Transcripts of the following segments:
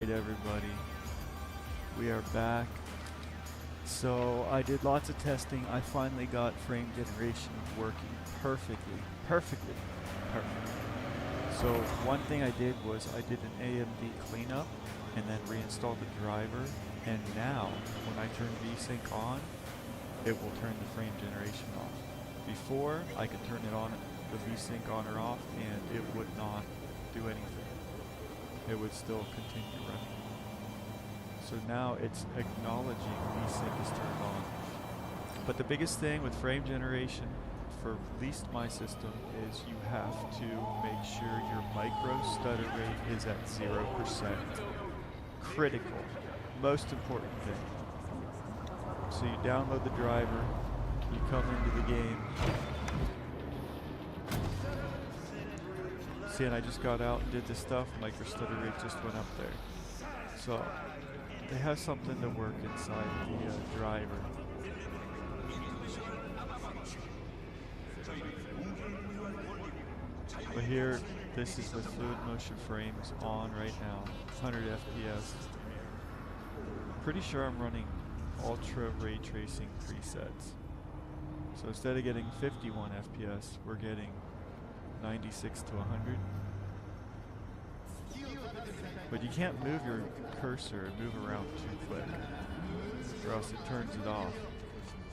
Hey everybody, we are back. So I did lots of testing. I finally got frame generation working perfectly. So one thing I did was I did an AMD cleanup and then reinstalled the driver, and now when I turn VSync on, it will turn the frame generation off. Before, I could turn it on, the VSync on or off, and it would not do anything. It would still continue running. So now it's acknowledging VSync is turned on. But the biggest thing with frame generation, for at least my system, is you have to make sure your microstutter rate is at 0%. Critical. Most important thing. So you download the driver, you come into the game. See, and I just got out and did this stuff, microstutter rate just went up there. So they have something to work inside the driver. But here, this is with fluid motion frames on right now, 100 FPS. Pretty sure I'm running ultra ray tracing presets. So instead of getting 51 FPS, we're getting 96 to 100. But you can't move your cursor and move around too quick, or else it turns it off.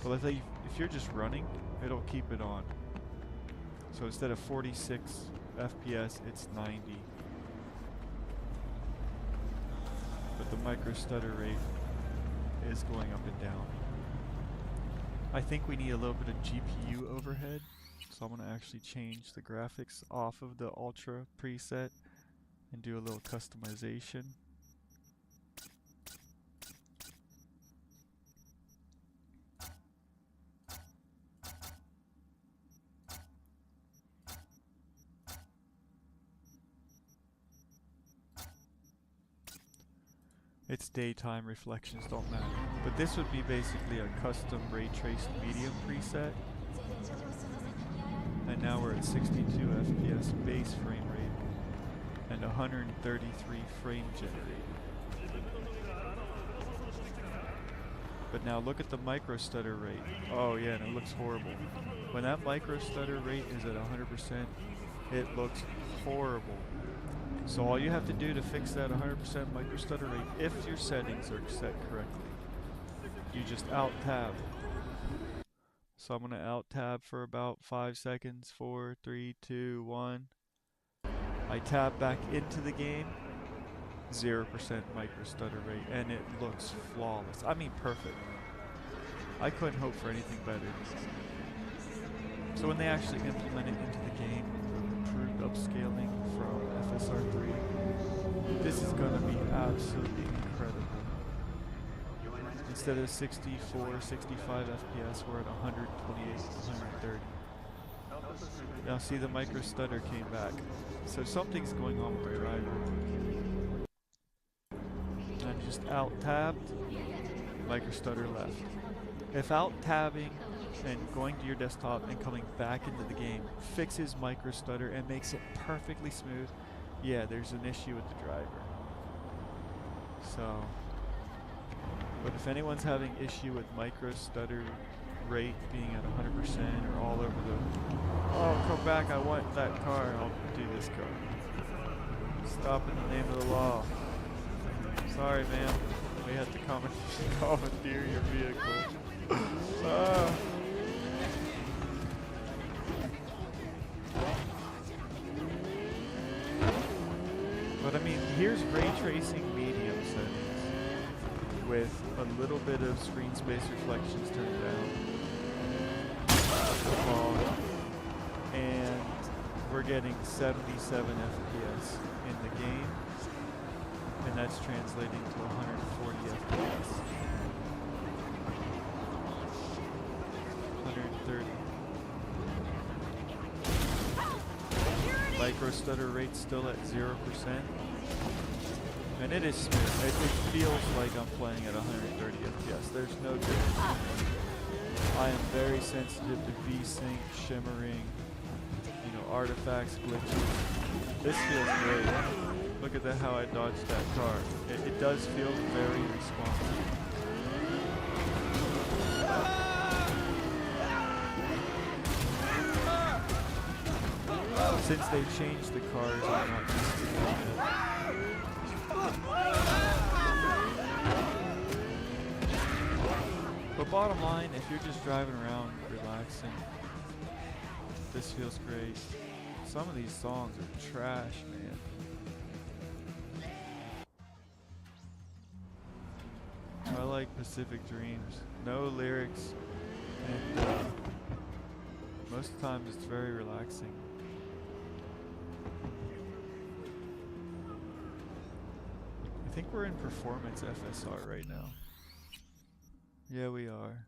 But let's say if you're just running, it'll keep it on. So instead of 46 FPS, it's 90. But the microstutter rate is going up and down. I think we need a little bit of GPU overhead, so I'm going to actually change the graphics off of the Ultra preset and do a little customization. It's daytime, reflections don't matter. But this would be basically a custom ray traced medium preset. And now we're at 62 FPS base frame rate and 133 frame generated. But now look at the microstutter rate. Oh yeah, and it looks horrible. When that microstutter rate is at 100%, it looks horrible. So all you have to do to fix that 100% microstutter rate, if your settings are set correctly, you just alt-tab. So I'm going to alt-tab for about 5 seconds. 4, 3, 2, 1. I tab back into the game. 0% microstutter rate, and it looks flawless. I mean, perfect. I couldn't hope for anything better. So when they actually implement it into the game, improved upscaling from FSR3, this is going to be absolutely incredible. Instead of 64, 65 FPS, we're at 128, 130. Now see, the microstutter came back. So something's going on with the driver. And just alt-tabbed, microstutter left. If alt-tabbing and going to your desktop and coming back into the game fixes microstutter and makes it perfectly smooth, yeah, there's an issue with the driver. So, but if anyone's having issue with microstutter rate being at 100% or all over the, oh, come back, I want that car, I'll do this car. Stop in the name of the law. Sorry, ma'am. We have to commandeer your vehicle. But I mean, here's ray tracing medium settings with a little bit of screen space reflections turned down. And we're getting 77 FPS in the game. And that's translating to 140 FPS. 130. Microstutter rate still at 0%. And it is smooth. It feels like I'm playing at 130 FPS. There's no difference. I am very sensitive to VSync, shimmering, artifacts, glitches. This feels great. Look at that, how I dodged that car. It it does feel very responsive. Since they've changed the cars, I'm not used to it. But bottom line, if you're just driving around relaxing, this feels great. Some of these songs are trash, man. I like Pacific Dreams. No lyrics, and most of the time it's very relaxing. I think we're in performance FSR right now. Yeah, we are.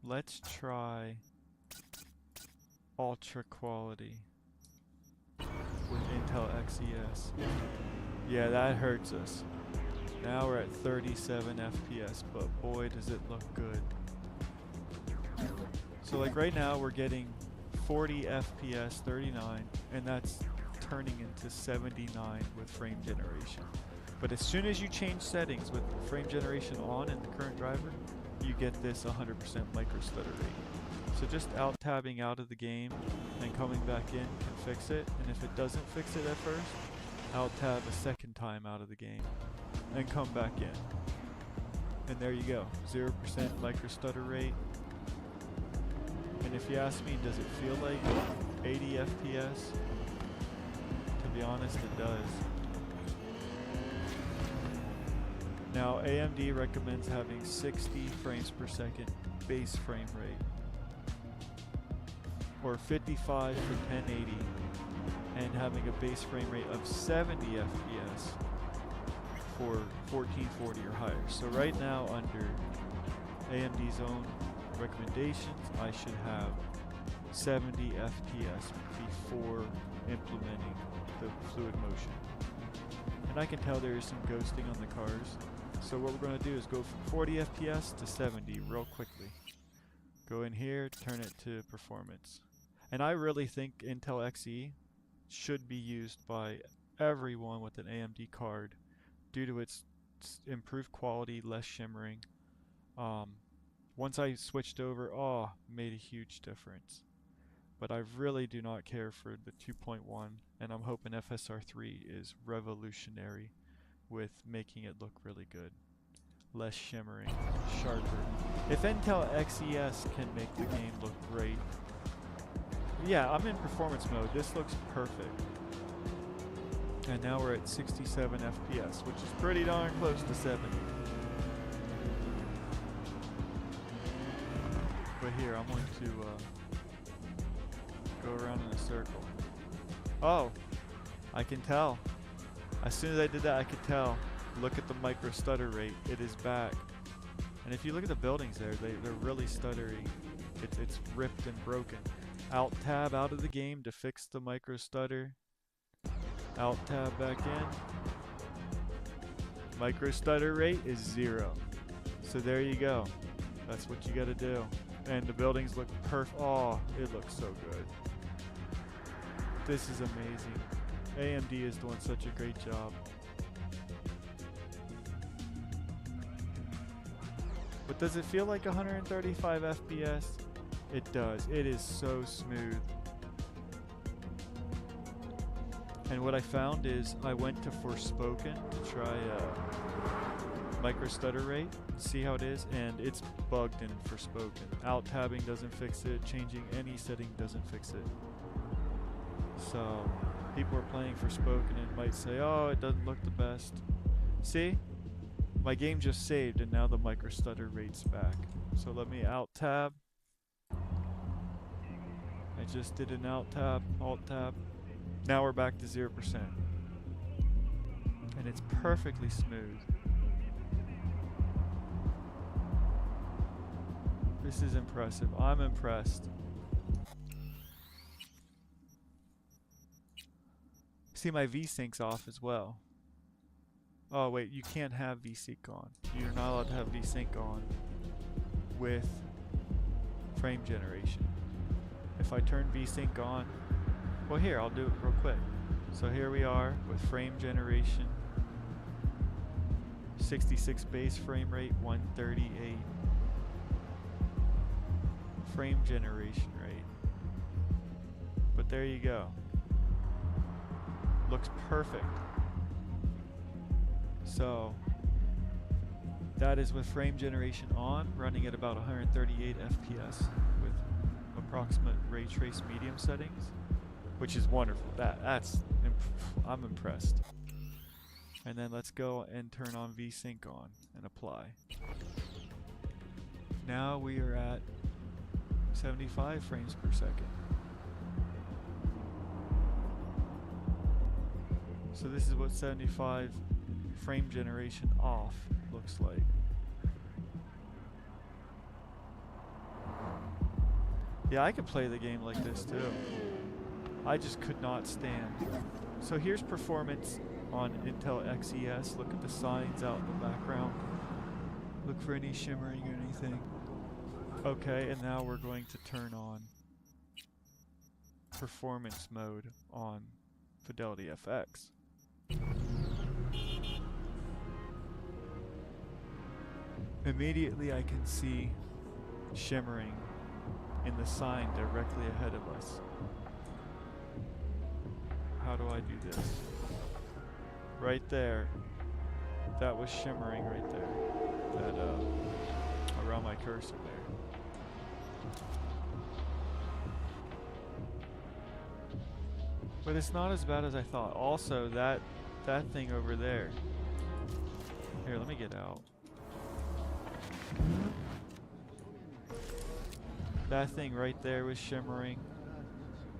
Let's try ultra quality with Intel XES. Yeah, that hurts us. Now we're at 37 FPS, but boy does it look good. So like right now we're getting 40 FPS, 39, and that's turning into 79 with frame generation. But as soon as you change settings with frame generation on in the current driver, you get this 100% microstutter rate. So just out-tabbing out of the game and coming back in can fix it, and if it doesn't fix it at first, out-tab a second time out of the game and come back in. And there you go, 0% microstutter rate. And if you ask me, does it feel like 80 FPS? To be honest, it does. Now, AMD recommends having 60 frames per second base frame rate, or 55 for 1080, and having a base frame rate of 70 FPS for 1440 or higher. So right now, under AMD's own recommendations, I should have 70 FPS before implementing the fluid motion. And I can tell there is some ghosting on the cars. So what we're going to do is go from 40 FPS to 70 real quickly. Go in here, turn it to performance. And I really think Intel Xe should be used by everyone with an AMD card due to its improved quality, less shimmering. Once I switched over, made a huge difference. But I really do not care for the 2.1, and I'm hoping FSR3 is revolutionary with making it look really good. Less shimmering, sharper. If Intel XES can make the game look great, yeah, I'm in performance mode. This looks perfect. And now we're at 67 FPS, which is pretty darn close to 70. But here, I'm going to go around in a circle. Oh, I can tell. As soon as I did that, I could tell. Look at the microstutter rate. It is back. And if you look at the buildings there, they're really stuttery. It's ripped and broken. Alt-tab out of the game to fix the microstutter. Alt-tab back in. Microstutter rate is 0. So there you go. That's what you gotta do. And the buildings look perfect. Oh, it looks so good. This is amazing. AMD is doing such a great job. But does it feel like 135 FPS? It does. It is so smooth. And what I found is I went to Forspoken to try microstutter rate, see how it is, and it's bugged in Forspoken. Alt-tabbing doesn't fix it, changing any setting doesn't fix it. So people are playing Forspoken and might say, oh, it doesn't look the best. See? My game just saved and now the microstutter rate's back. So let me alt-tab. I just did an alt-tab, alt-tab. Now we're back to 0%. And it's perfectly smooth. This is impressive. I'm impressed. See, my VSync's off as well. Oh wait, you can't have VSync on. You're not allowed to have VSync on with frame generation. If I turn VSync on, well here, I'll do it real quick. So here we are with frame generation, 66 base frame rate, 138 frame generation rate. But there you go. Looks perfect. So that is with frame generation on, running at about 138 FPS with approximate ray trace medium settings, which is wonderful. I'm impressed. And then let's go and turn on VSync on and apply. Now we are at 75 frames per second. So this is what 75 frame generation off looks like. Yeah, I could play the game like this too. I just could not stand. So here's performance on Intel XES. Look at the signs out in the background. Look for any shimmering or anything. Okay, and now we're going to turn on performance mode on Fidelity FX. Immediately I can see shimmering in the sign directly ahead of us. How do I do this? Right there. That was shimmering right there. That around my cursor there. But it's not as bad as I thought. Also, that thing over there. Here, let me get out. That thing right there was shimmering,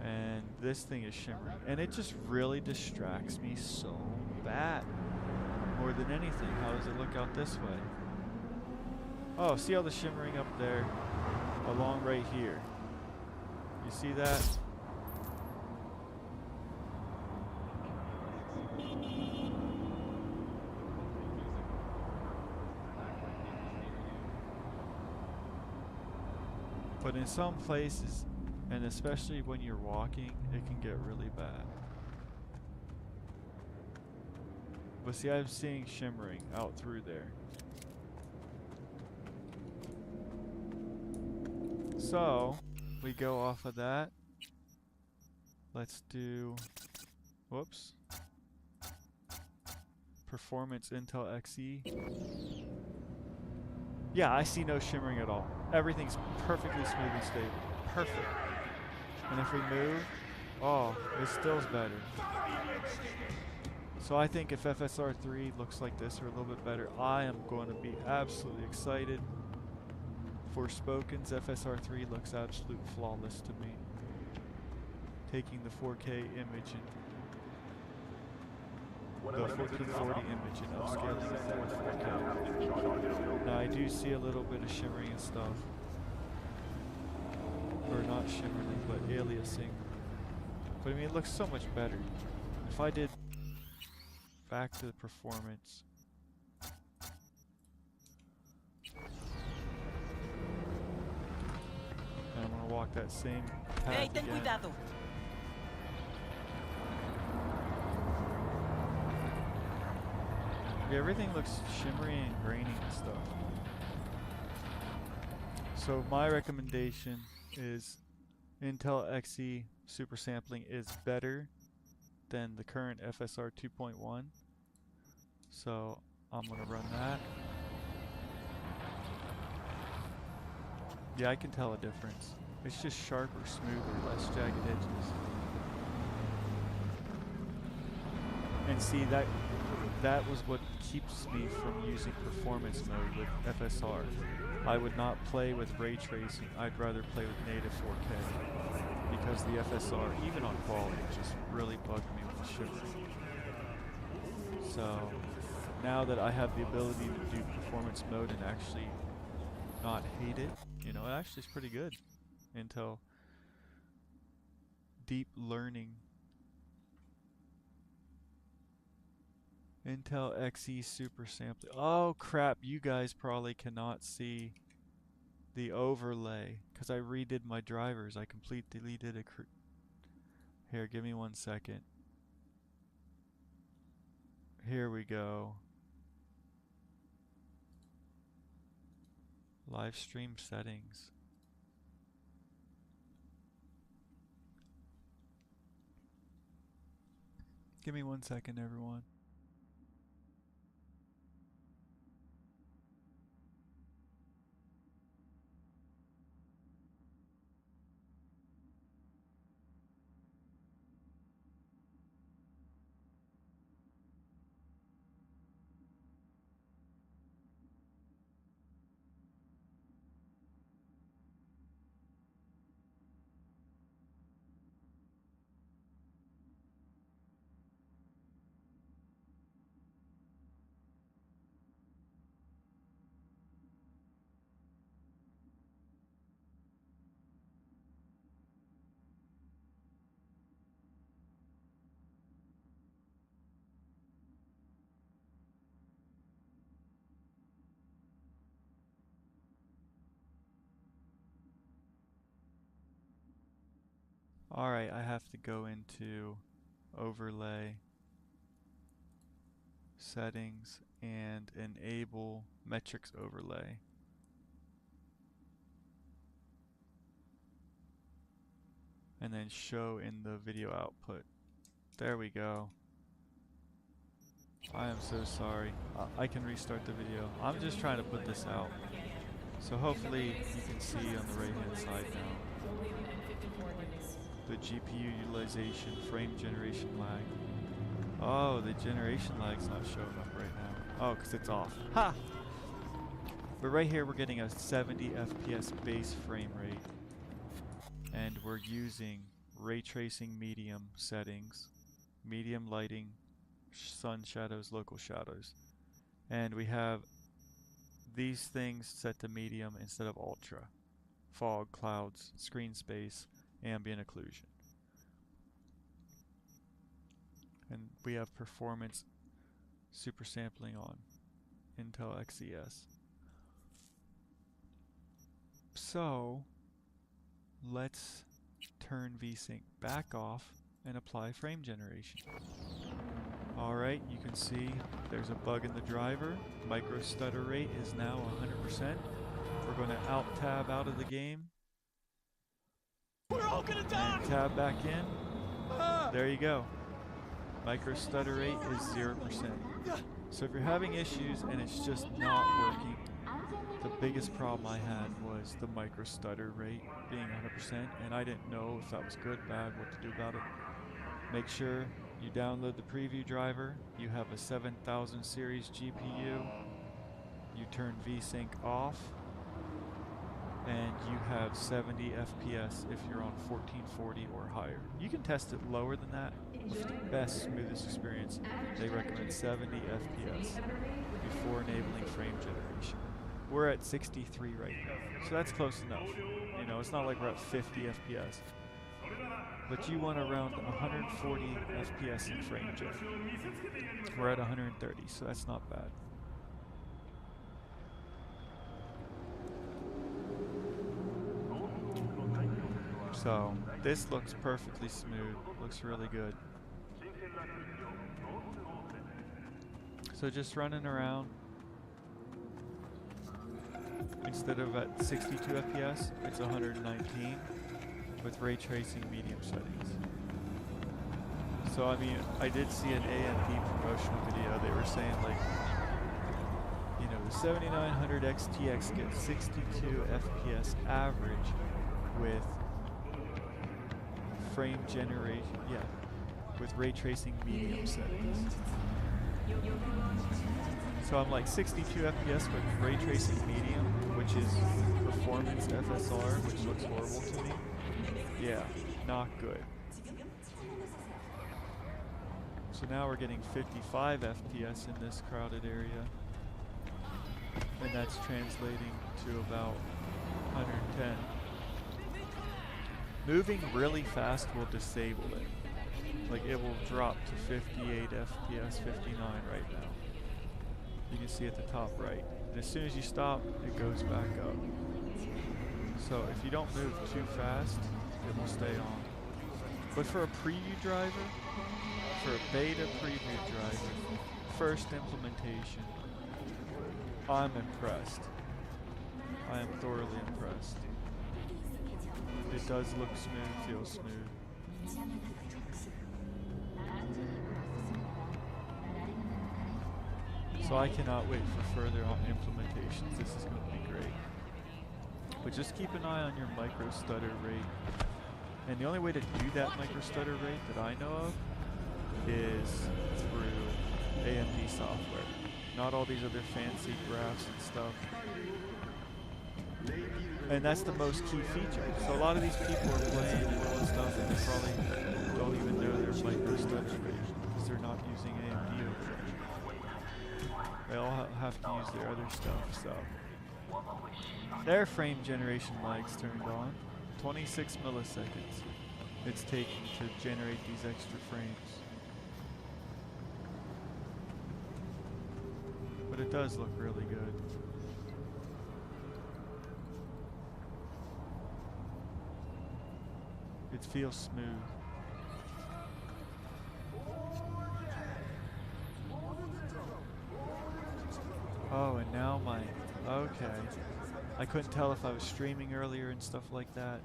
and this thing is shimmering, and it just really distracts me so bad. More than anything, how does it look out this way? Oh, see all the shimmering up there along right here? You see that? But in some places, and especially when you're walking, it can get really bad. But see, I'm seeing shimmering out through there. So, we go off of that. Let's do, whoops. Performance Intel XE. Yeah, I see no shimmering at all. Everything's perfectly smooth and stable. Perfect. And if we move, oh, it still's better. So I think if FSR3 looks like this or a little bit better, I am going to be absolutely excited. Forspoken's FSR3 looks absolute flawless to me. Taking the 4K image and the 1440 image and upscaling it to 4K. Now I do see a little bit of shimmering and stuff. Or not shimmering, but aliasing. But I mean, it looks so much better. If I did back to the performance. And I'm gonna walk that same path again. Yeah, everything looks shimmery and grainy and stuff. So my recommendation is Intel XE super sampling is better than the current FSR 2.1. So I'm gonna run that. Yeah, I can tell a difference. It's just sharper, smoother, less jagged edges. And see, that was what keeps me from using performance mode with FSR. I would not play with ray tracing. I'd rather play with native 4K because the FSR, even on quality, just really bugged me with the shimmering. So now that I have the ability to do performance mode and actually not hate it, you know, it actually is pretty good. Intel deep learning. Intel XE super sampling. Oh crap, you guys probably cannot see the overlay because I redid my drivers. I completely deleted a here, give me 1 second. Here we go. Live stream settings. Give me 1 second, everyone. Alright, I have to go into overlay, settings, and enable metrics overlay. And then show in the video output. There we go. I am so sorry. I can restart the video. I'm just trying to put this out. So hopefully you can see on the right hand side now the GPU utilization, frame generation lag. Oh, the generation lag's not showing up right now. Oh, because it's off. Ha! But right here we're getting a 70 FPS base frame rate. And we're using ray tracing medium settings, medium lighting, sun shadows, local shadows. And we have these things set to medium instead of ultra. Fog, clouds, screen space, ambient occlusion. And we have performance super sampling on Intel XES. So let's turn VSync back off and apply frame generation. Alright, you can see there's a bug in the driver. Microstutter rate is now 100%. We're going to alt-tab out of the game. We're all gonna die! And tab back in. There you go. Microstutter rate is 0%. So if you're having issues and it's just not working, the biggest problem I had was the microstutter rate being 100%, and I didn't know if that was good, bad, what to do about it. Make sure you download the preview driver, you have a 7000 series GPU, you turn VSync off, and you have 70 FPS if you're on 1440 or higher. You can test it lower than that. With the best, smoothest experience, they recommend 70 FPS before enabling frame generation. We're at 63 right now, so that's close enough. You know, it's not like we're at 50 FPS. But you want around 140 FPS in frame gen. We're at 130, so that's not bad. So this looks perfectly smooth, looks really good. So just running around, instead of at 62 FPS, it's 119 with ray tracing medium settings. So I mean, I did see an AMD promotional video. They were saying like, you know, the 7900 XTX gets 62 FPS average with frame generation, with ray tracing medium settings. So I'm like 62 FPS with ray tracing medium, which is performance FSR, which looks horrible to me. Yeah, not good. So now we're getting 55 FPS in this crowded area, and that's translating to about 110. Moving really fast will disable it. Like it will drop to 58 FPS, 59 right now. You can see at the top right. And as soon as you stop, it goes back up. So if you don't move too fast, it will stay on. But for a preview driver, for a beta preview driver, first implementation, I'm impressed. I am thoroughly impressed. It does look smooth, feels smooth. So I cannot wait for further implementations. This is going to be great. But just keep an eye on your microstutter rate. And the only way to do that microstutter rate that I know of is through AMD software. Not all these other fancy graphs and stuff. And that's the most key feature. So a lot of these people are playing and doing stuff and they probably don't even know their microstutter rate because they're not using AMD over there. They all have to use their other stuff, so. Their frame generation lags turned on. 26 milliseconds it's taking to generate these extra frames. But it does look really good. It feels smooth. Oh, and now my... Okay. I couldn't tell if I was streaming earlier and stuff like that.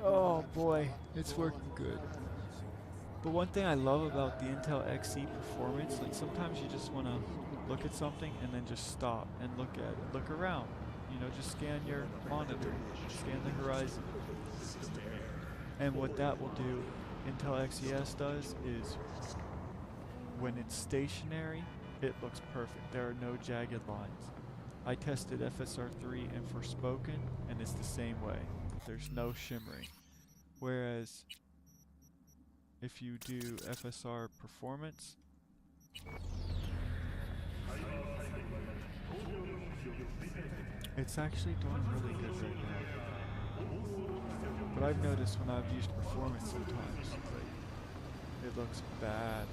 Oh boy, it's working good. But one thing I love about the Intel Xe performance, like sometimes you just want to look at something and then just stop and look at it. Look around. You know, just scan your monitor, scan the horizon. And what that will do, Intel XES does, is when it's stationary, it looks perfect. There are no jagged lines. I tested FSR3 and Forspoken, and it's the same way. There's no shimmering. Whereas, if you do FSR Performance, it's actually doing really good right now. But I've noticed when I've used Performance sometimes, like, it looks bad.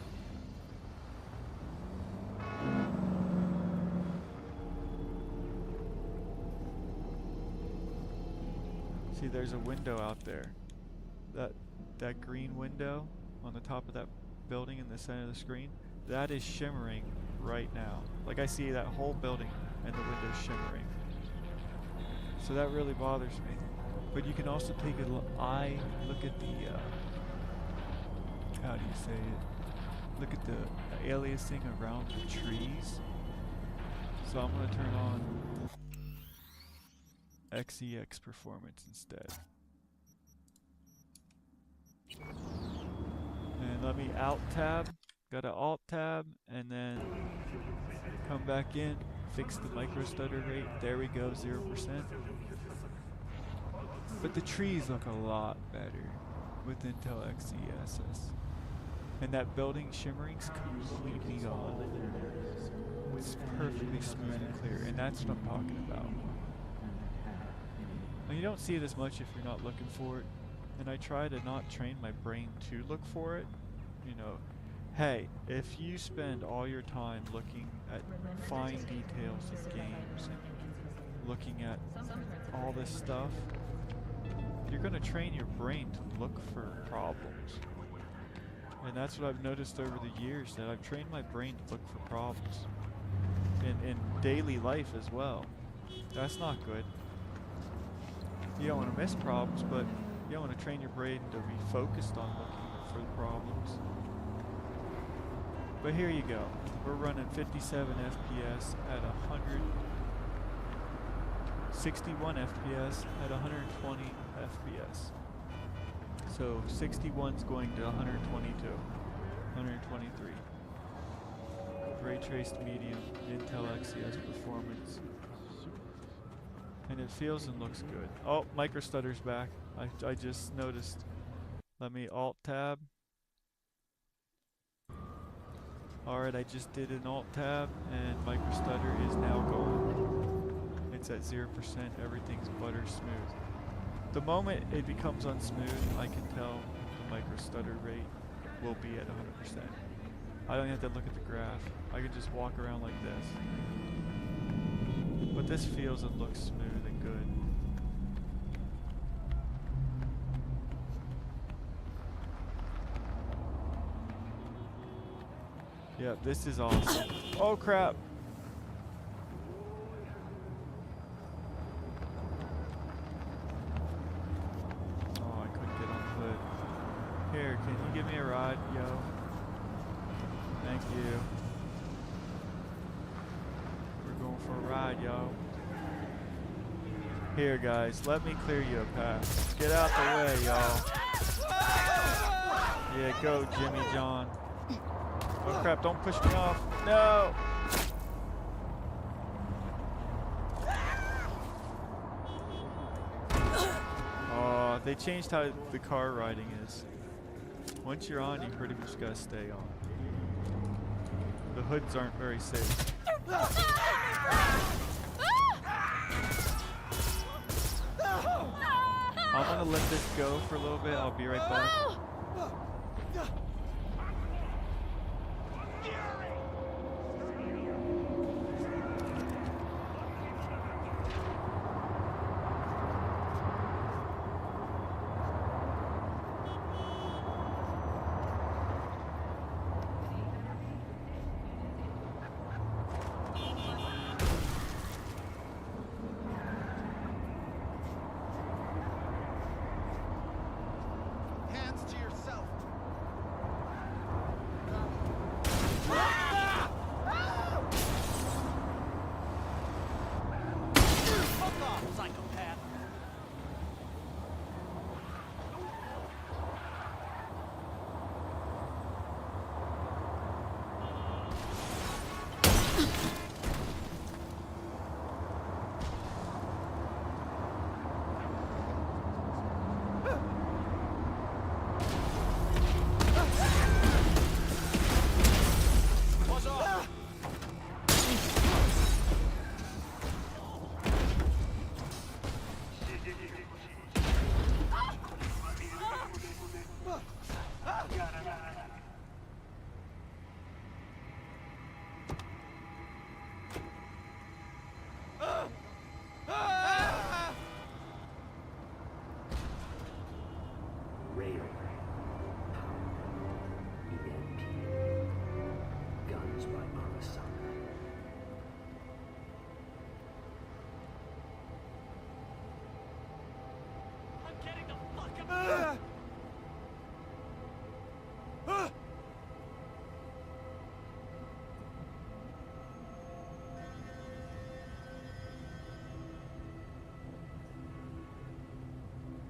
See, there's a window out there. That green window on the top of that building in the center of the screen, that is shimmering right now. Like I see that whole building and the window's shimmering. So that really bothers me. But you can also take a look at the how do you say it? Look at the aliasing around the trees. So I'm gonna turn on XEX performance instead. And let me alt tab, got to alt tab, and then come back in, fix the microstutter rate. There we go, 0%. But the trees look a lot better with Intel XeSS. And that building shimmering's completely gone. It's perfectly smooth and clear, and that's what I'm talking about. And you don't see it as much if you're not looking for it. And I try to not train my brain to look for it. You know, hey, if you spend all your time looking at fine details of games and looking at all this stuff, you're going to train your brain to look for problems. And that's what I've noticed over the years, that I've trained my brain to look for problems. In daily life as well. That's not good. You don't want to miss problems, but you don't want to train your brain to be focused on looking for the problems. But here you go. We're running 57 FPS at 61 FPS at 120 FPS. So 61's going to 122, 123. Ray traced medium, Intel XeS performance. And it feels and looks good. Oh, microstutter's back. I just noticed. Let me alt tab. Alright, I just did an alt tab and microstutter is now gone. It's at 0%, everything's butter smooth. The moment it becomes unsmooth, I can tell the microstutter rate will be at 100%. I don't have to look at the graph. I can just walk around like this. But this feels and looks smooth and good. Yeah, this is awesome. Oh crap! Oh, I couldn't get on the hood. Here, can you give me a ride, yo? Thank you. We're going for a ride, yo. Here, guys, let me clear you a path. Get out the way, y'all. Yeah, go, Jimmy John. Oh crap, don't push me off. No! Oh, they changed how the car riding is. Once you're on, you pretty much gotta stay on. The hoods aren't very safe. I'm gonna let this go for a little bit. I'll be right back.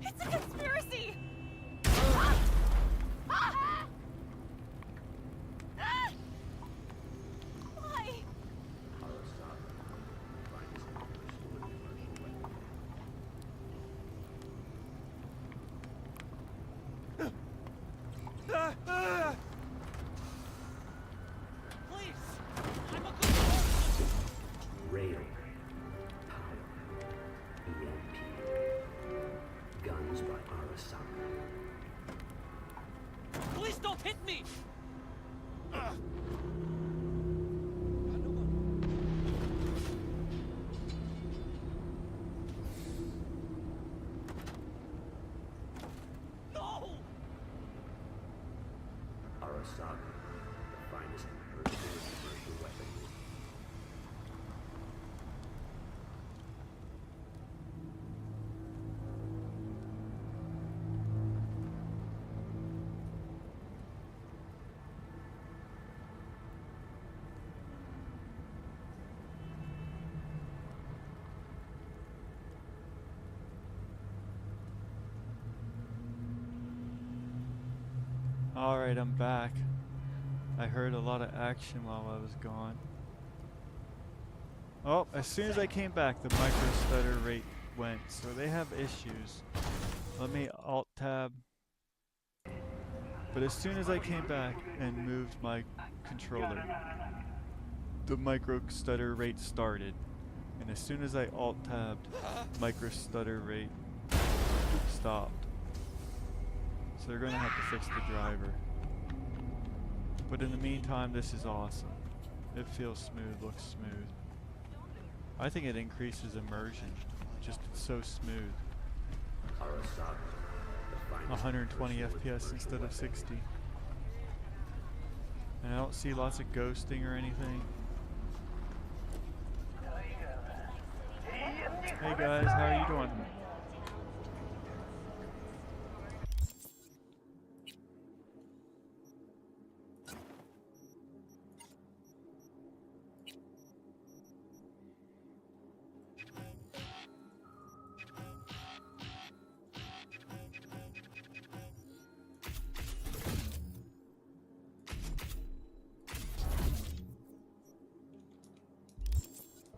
It's a conspiracy! Why? Please! I'm a good person! Rail, power, EMP, guns by Arasaka. Please don't hit me! No! Arasaka, the finest personal and commercial weaponry. Alright, I'm back. I heard a lot of action while I was gone. Oh, as soon as I came back, the microstutter rate went, so they have issues. Let me Alt-Tab. But as soon as I came back and moved my controller, the microstutter rate started. And as soon as I Alt-Tabbed, microstutter rate stopped. So they're going to have to fix the driver. But in the meantime, this is awesome. It feels smooth, looks smooth. I think it increases immersion. Just it's so smooth. Arasaka, the finest 120 personal and FPS commercial instead of weaponry. 60. And I don't see lots of ghosting or anything. Hey guys, how are you doing?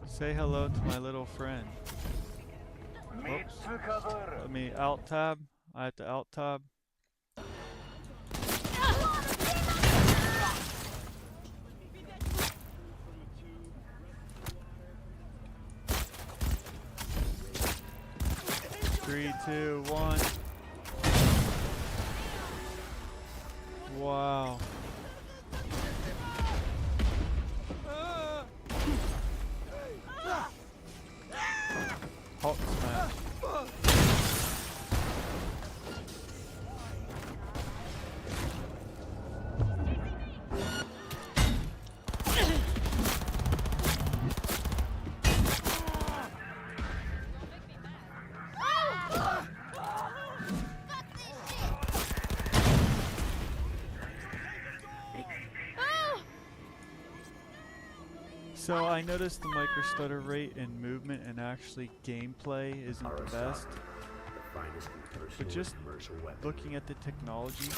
Say hello to my little friend. Oops. Let me alt tab. I have to alt tab. Three, two, one. Wow. Hulk smash. So I noticed the microstutter rate and movement and actually gameplay isn't the best. The finest in personal But just and commercial weapons. looking at the technology,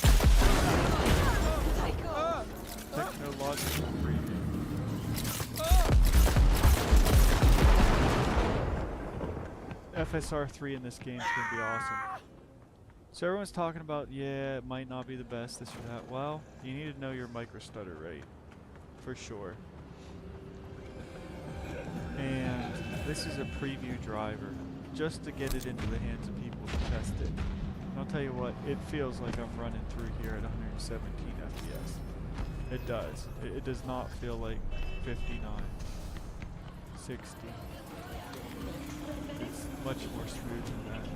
technological preview. FSR 3 in this game is going to be awesome. So everyone's talking about, yeah, it might not be the best, this or that. Well, you need to know your microstutter rate, for sure. And this is a preview driver, just to get it into the hands of people to test it. And I'll tell you what, it feels like I'm running through here at 117 FPS. It does. It does not feel like 59, 60. It's much more smooth than that.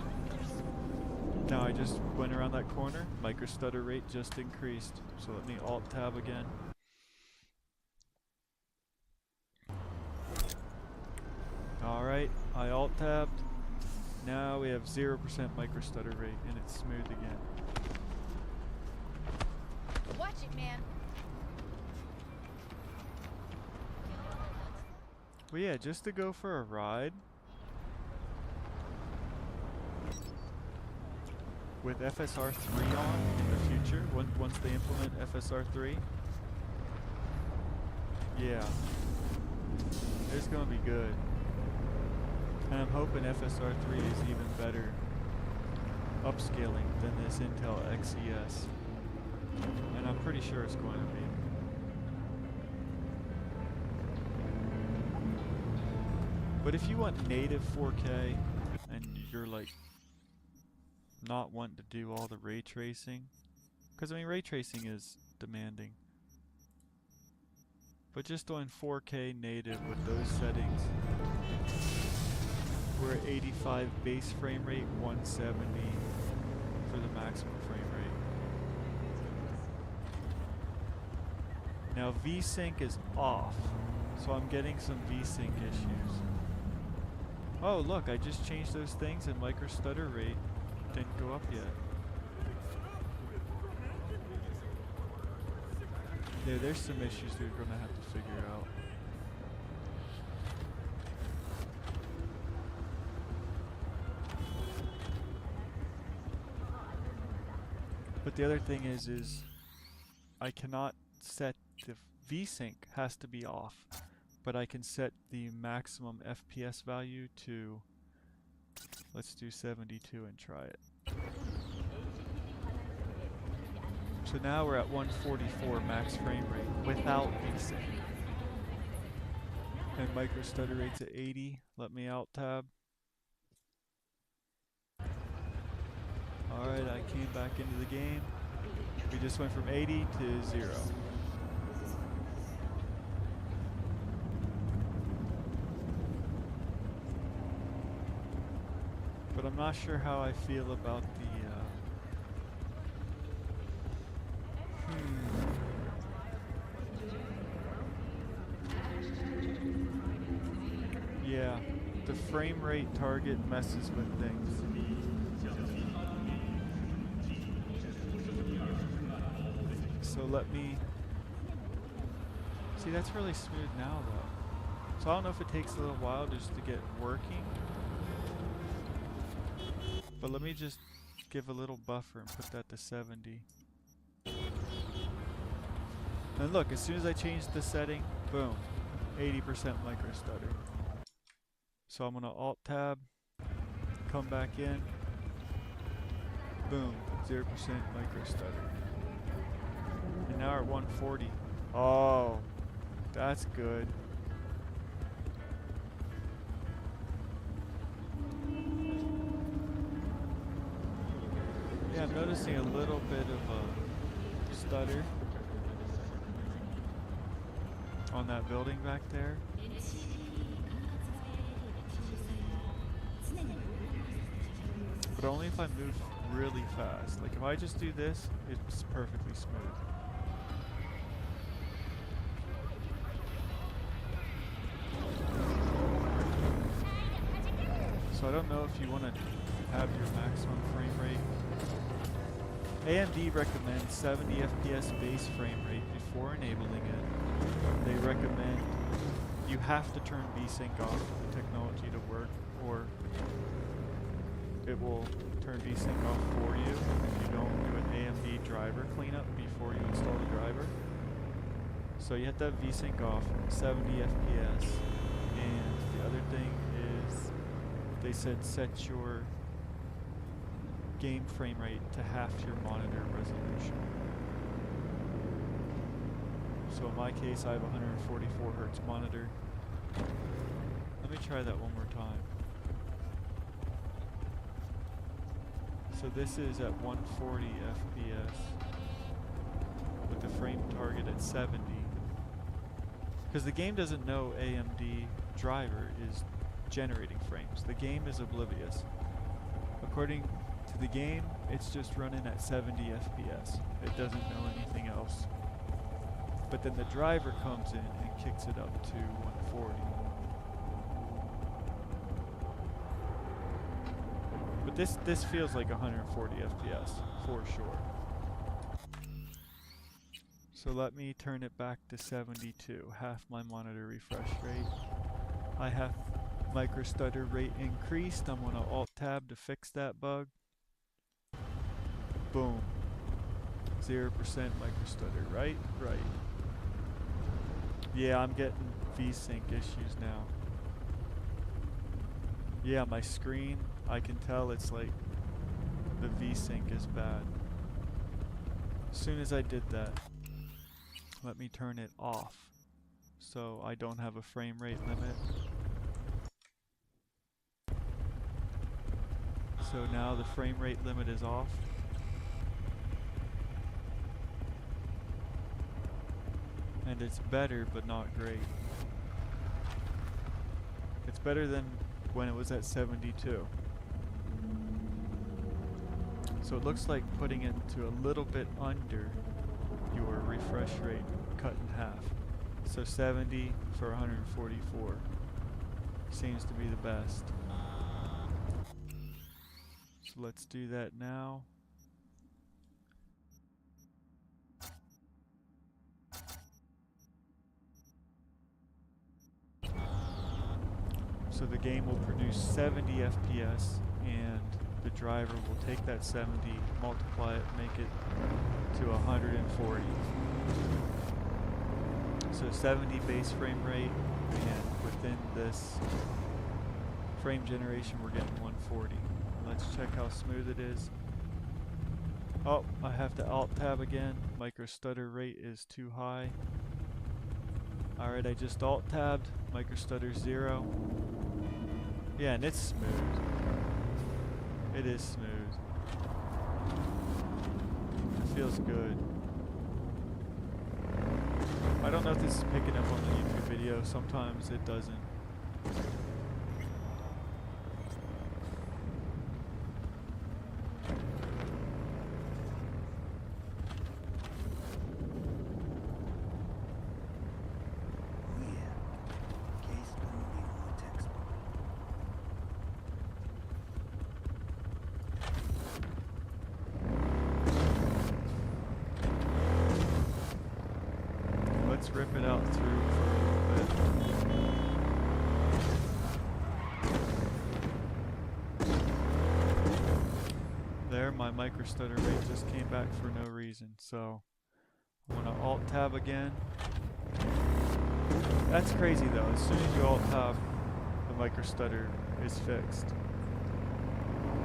Now I just went around that corner, microstutter rate just increased. So let me alt tab again. Alright, I alt tabbed. Now we have 0% microstutter rate and it's smooth again. Watch it, man. Well, yeah, just to go for a ride with FSR 3 on in the future, once they implement FSR 3, yeah, it's gonna be good. And I'm hoping FSR 3 is even better upscaling than this Intel XES. And I'm pretty sure it's going to be. But if you want native 4K and you're like not wanting to do all the ray tracing, because I mean ray tracing is demanding. But just doing 4K native with those settings, we're at 85 base frame rate, 170 for the maximum frame rate. Now VSync is off, so I'm getting some VSync issues. Oh look, I just changed those things and microstutter rate didn't go up yet. Yeah, there's some issues we're gonna have to figure out. But the other thing is I cannot set the VSync has to be off, but I can set the maximum FPS value to, let's do 72 and try it. So now we're at 144 max frame rate without VSync. And microstutter rate's at 80. Let me alt tab. Alright, I came back into the game. We just went from 80 to 0. But I'm not sure how I feel about the Yeah, the frame rate target messes with things. So let me... See, that's really smooth now though. So I don't know if it takes a little while just to get working. But let me just give a little buffer and put that to 70. And look, as soon as I change the setting, boom, 80% microstutter. So I'm gonna Alt-Tab, come back in, boom, 0% microstutter. And now we're at 140. Oh, that's good. Yeah, I'm noticing a little bit of a stutter on that building back there. But only if I move really fast. Like if I just do this, it's perfectly smooth. So I don't know if you want to have your maximum frame rate. AMD recommends 70 FPS base frame rate before enabling it. They recommend you have to turn VSync off for the technology to work, or it will turn VSync off for you if you don't do an AMD driver cleanup before you install the driver. So you have to have VSync off, 70 FPS, and the other thing is they said set your game frame rate to half your monitor resolution. So in my case I have a 144 Hz monitor. Let me try that one more time. So this is at 140 FPS with the frame target at 70. Because the game doesn't know AMD driver is generating frames. The game is oblivious. According to the game, it's just running at 70 FPS. It doesn't know anything else. But then the driver comes in and kicks it up to 140. But this feels like 140 FPS for sure. So let me turn it back to 72, half my monitor refresh rate. I have microstutter rate increased. I'm gonna Alt-Tab to fix that bug. Boom. 0% microstutter, right? Right. Yeah, I'm getting VSync issues now. Yeah, my screen, I can tell it's like the VSync is bad. As soon as I did that, let me turn it off so I don't have a frame rate limit. So now the frame rate limit is off. And it's better, but not great. It's better than when it was at 72. So it looks like putting it to a little bit under your refresh rate cut in half. So 70 for 144 seems to be the best. So let's do that now. So the game will produce 70 FPS and the driver will take that 70, multiply it, make it to 140. So 70 base frame rate, and within this frame generation we're getting 140. Let's check how smooth it is. Oh, I have to Alt-Tab again. Microstutter rate is too high. Alright, I just Alt-Tabbed. Microstutter 0. Yeah, and it's smooth. It is smooth. It feels good. I don't know if this is picking up on the YouTube video. Sometimes it doesn't. rip it out through for a little bit. There, my microstutter rate just came back for no reason, so I'm gonna Alt Tab again. That's crazy though, as soon as you Alt Tab, the microstutter is fixed.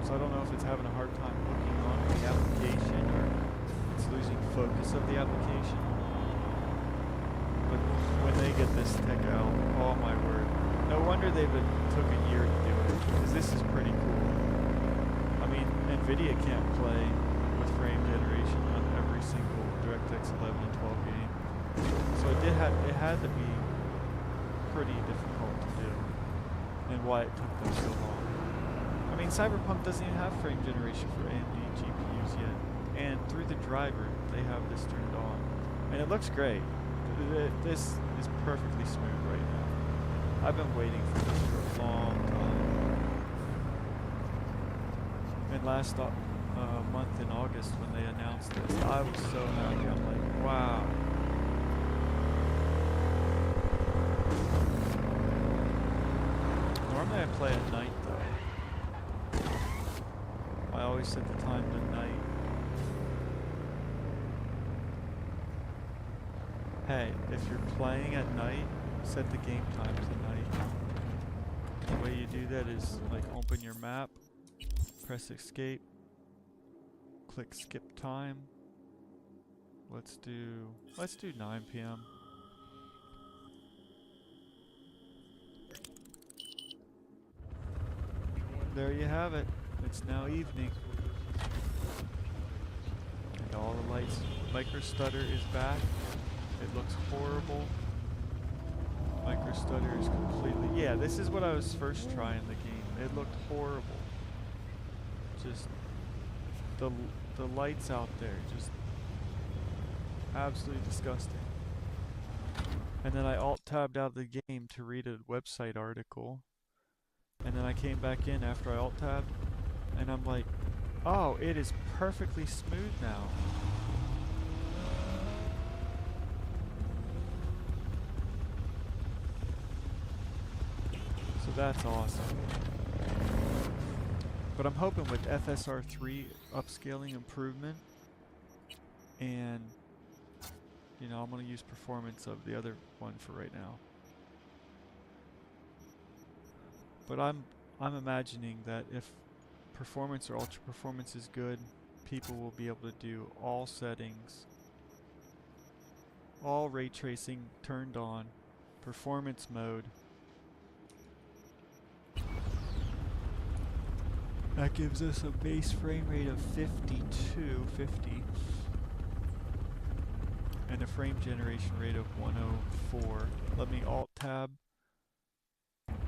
So I don't know if it's having a hard time hooking on the application or it's losing focus of the application. But when they get this tech out, oh my word. No wonder took a year to do it, because this is pretty cool. I mean, NVIDIA can't play with frame generation on every single DirectX 11 and 12 game. So it had to be pretty difficult to do, and why it took them so long. I mean, Cyberpunk doesn't even have frame generation for AMD GPUs yet, and through the driver they have this turned on, and it looks great. This is perfectly smooth right now. I've been waiting for this for a long time. And last month in August when they announced this, I was so happy. I'm like, wow. Normally I play at night though. I always set the time to night. Hey, if you're playing at night, set the game time to night. The way you do that is like open your map, press escape, click skip time. Let's do 9 p.m. There you have it. It's now evening. And all the lights. Microstutter is back. It looks horrible. Microstutter is completely... Yeah, this is what I was first trying the game. It looked horrible. Just... The lights out there, just... absolutely disgusting. And then I Alt-tabbed out of the game to read a website article. And then I came back in after I Alt-tabbed. And I'm like, oh, it is perfectly smooth now. So that's awesome. But I'm hoping with FSR3 upscaling improvement, and you know, I'm going to use performance of the other one for right now. But I'm imagining that if performance or ultra performance is good, people will be able to do all settings, all ray tracing turned on, performance mode. That gives us a base frame rate of 50, and a frame generation rate of 104. Let me Alt-tab,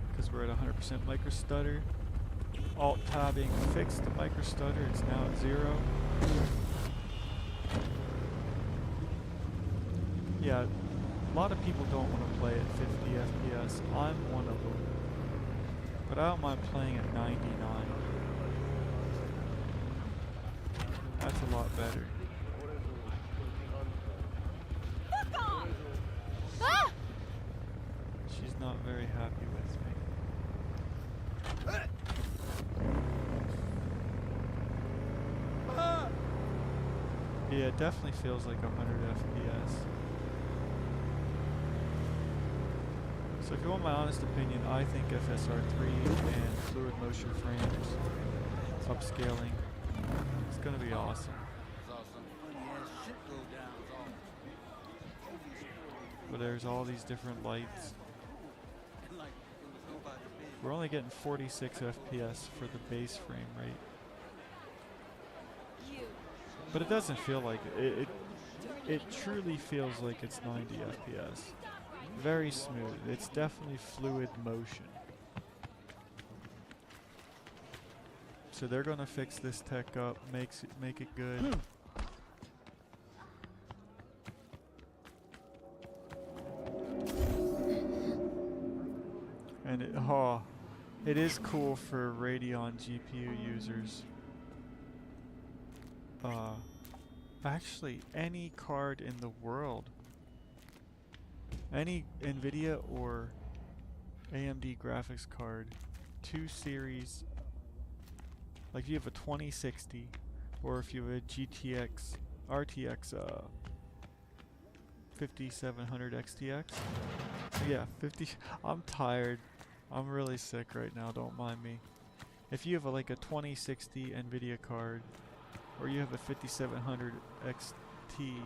because we're at 100% microstutter. Alt-tabbing fixed the microstutter, it's now at 0. Yeah, a lot of people don't want to play at 50 FPS. I'm one of them. But I don't mind playing at 99. That's a lot better. Fuck off! Ah! She's not very happy with me. Yeah, it definitely feels like 100 FPS. So if you want my honest opinion, I think FSR3 and fluid motion frames upscaling is going to be awesome. But there's all these different lights. We're only getting 46 FPS for the base frame rate. But it doesn't feel like it. It truly feels like it's 90 FPS. Very smooth. It's definitely fluid motion. So they're gonna fix this tech up, make it good. And it is cool for Radeon GPU users. Actually, any card in the world Any NVIDIA or AMD graphics card, 2 series, like if you have a 2060 or if you have a RTX 5700 XTX. Yeah, 50. I'm tired. I'm really sick right now, don't mind me. If you have like a 2060 NVIDIA card or you have a 5700 XT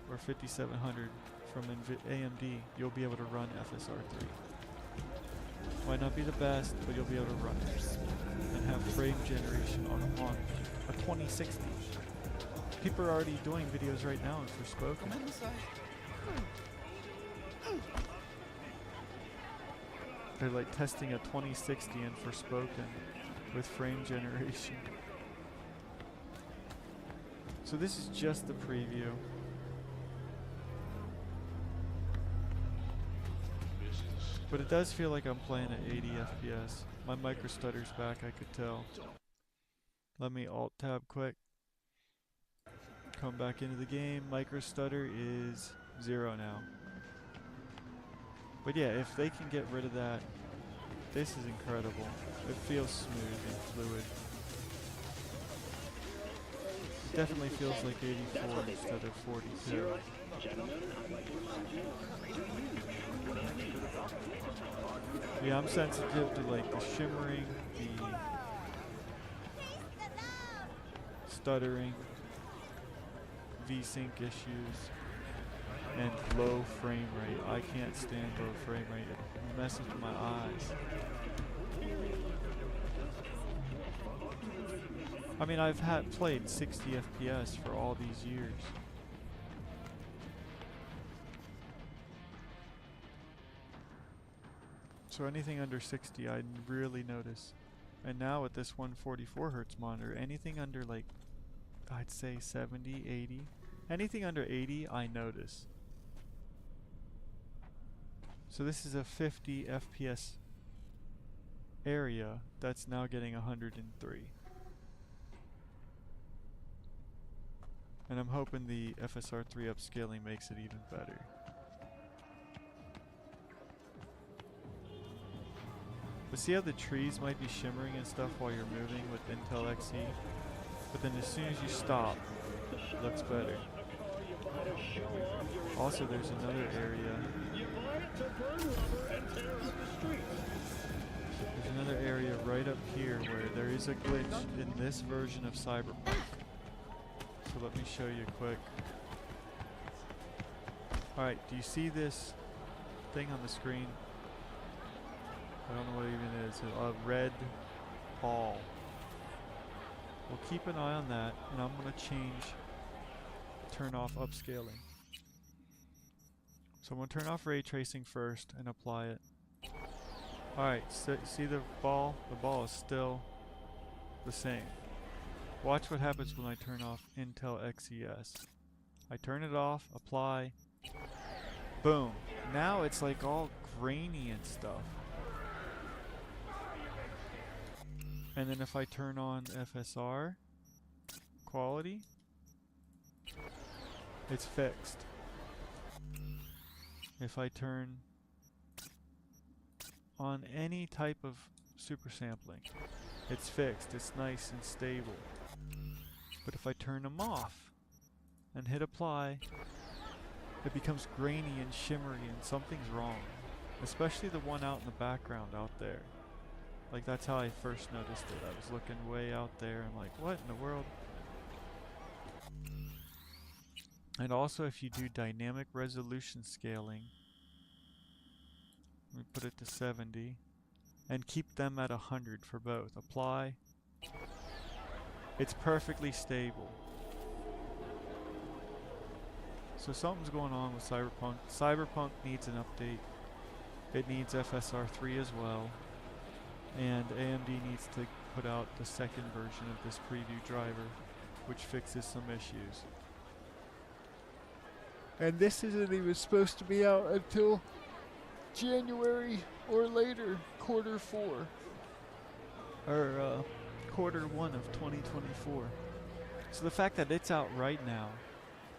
or 5700 from AMD, you'll be able to run FSR3. Might not be the best, but you'll be able to run it and have frame generation on a 2060. People are already doing videos right now in Forspoken. They're like testing a 2060 in Forspoken with frame generation. So this is just the preview. But it does feel like I'm playing at 80 FPS. My microstutter's back, I could tell. Let me alt-tab quick. Come back into the game. Microstutter is 0 now. But yeah, if they can get rid of that, this is incredible. It feels smooth and fluid. It definitely feels like 84 instead of 42. Yeah, I'm sensitive to like the shimmering, the stuttering, VSync issues, and low frame rate. I can't stand low frame rate. It messes with my eyes. I mean, I've played 60 FPS for all these years. So anything under 60 I really notice. And now with this 144 Hz monitor, anything under like, I'd say 70, 80, anything under 80 I notice. So this is a 50 FPS area that's now getting 103. And I'm hoping the FSR3 upscaling makes it even better. But see how the trees might be shimmering and stuff while you're moving with Intel XE? But then as soon as you stop, it looks better. Also, there's another area. There's another area right up here where there is a glitch in this version of Cyberpunk. So let me show you quick. Alright, do you see this thing on the screen? I don't know what it even is. A red ball. We'll keep an eye on that, and I'm going to turn off upscaling. So I'm going to turn off ray tracing first and apply it. Alright, so see the ball? The ball is still the same. Watch what happens when I turn off Intel XES. I turn it off, apply, boom. Now it's like all grainy and stuff. And then if I turn on FSR quality, it's fixed. If I turn on any type of super sampling, it's fixed. It's nice and stable. But if I turn them off and hit apply, it becomes grainy and shimmery and something's wrong. Especially the one out in the background out there. Like that's how I first noticed it. I was looking way out there and like, what in the world? And also if you do dynamic resolution scaling, let me put it to 70, and keep them at 100 for both. Apply. It's perfectly stable. So something's going on with Cyberpunk. Cyberpunk needs an update. It needs FSR3 as well. And AMD needs to put out the second version of this preview driver, which fixes some issues. And this isn't even supposed to be out until January or later, quarter 4. Or quarter 1 of 2024. So the fact that it's out right now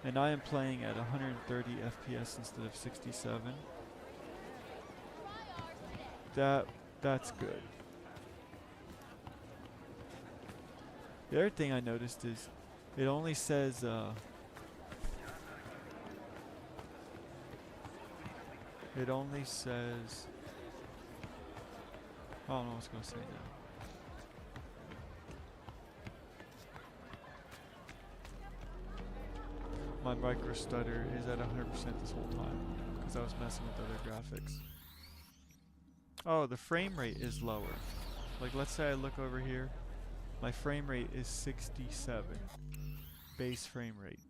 And I am playing at 130 FPS instead of 67. That's good. The other thing I noticed is it only says I don't know what I was going to say now. My Microstutter is at 100% this whole time because I was messing with other graphics. Oh, the frame rate is lower. Like, let's say I look over here. My frame rate is 67. Base frame rate.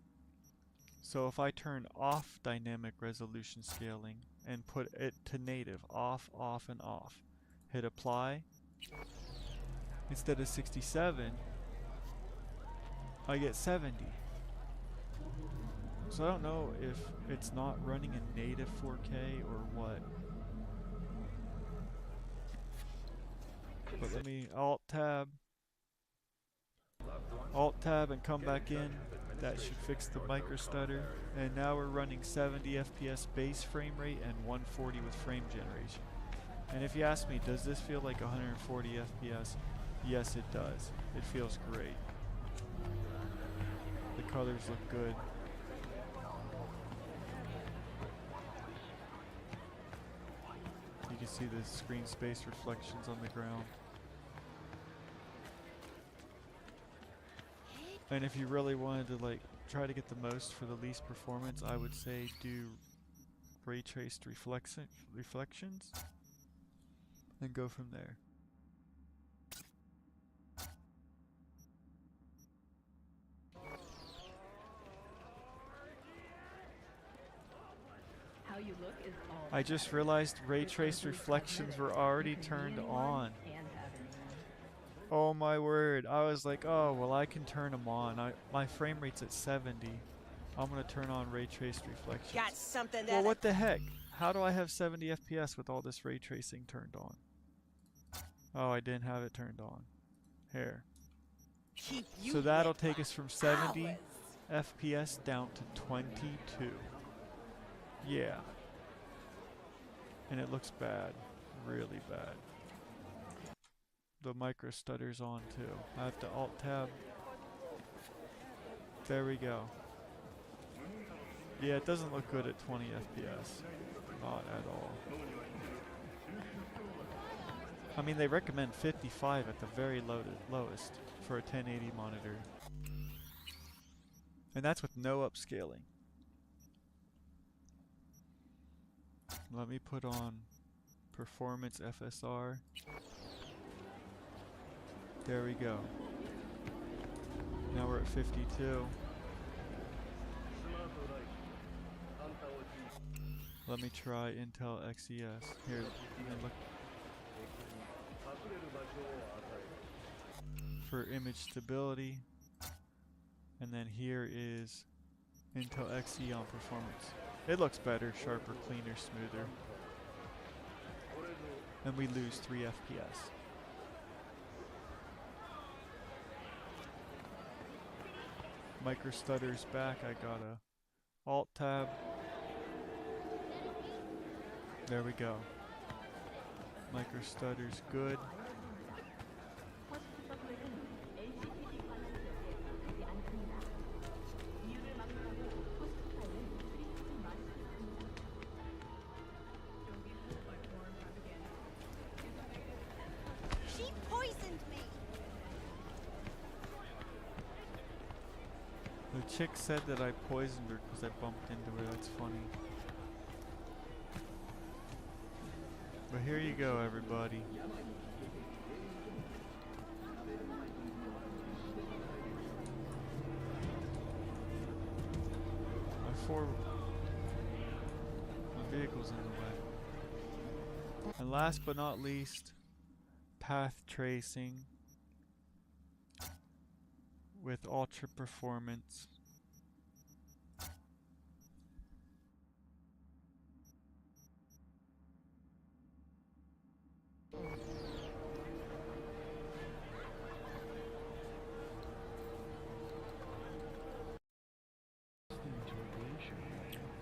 So if I turn off dynamic resolution scaling and put it to native, off, off, and off, hit apply, instead of 67, I get 70. So I don't know if it's not running in native 4K or what. But let me Alt Tab and come back in. That should fix the Microstutter. And now we're running 70 FPS base frame rate and 140 with frame generation. And if you ask me, does this feel like 140 FPS? Yes, it does. It feels great. The colors look good. You can see the screen space reflections on the ground. And if you really wanted to like try to get the most for the least performance, I would say do ray traced reflections and go from there. How you look is all I just realized ray traced reflections were already turned on. and having them. Oh my word. I was like, oh, well, I can turn them on. My frame rate's at 70. I'm going to turn on ray traced reflections. Got something Well, that what the heck? How do I have 70 FPS with all this ray tracing turned on? Oh, I didn't have it turned on. Here. keep you So that'll lit take for us from 70 hours. FPS down to 22. Yeah. And it looks bad. Really bad. The Microstutter's on too. I have to Alt Tab. There we go. Yeah, it doesn't look good at 20 FPS. Not at all. I mean, they recommend 55 at the very lowest for a 1080 monitor. And that's with no upscaling. Let me put on Performance FSR. There we go. Now we're at 52. Let me try Intel XES. Here, let me look for image stability. And then here is Intel XE on performance. It looks better, sharper, cleaner, smoother. And we lose 3 FPS. Microstutter's back. I got a Alt Tab. There we go. Microstutter's good. She poisoned me. The chick said that I poisoned her because I bumped into her. That's funny. But here you go, everybody. My vehicle's in the way. And last but not least, path tracing with ultra performance.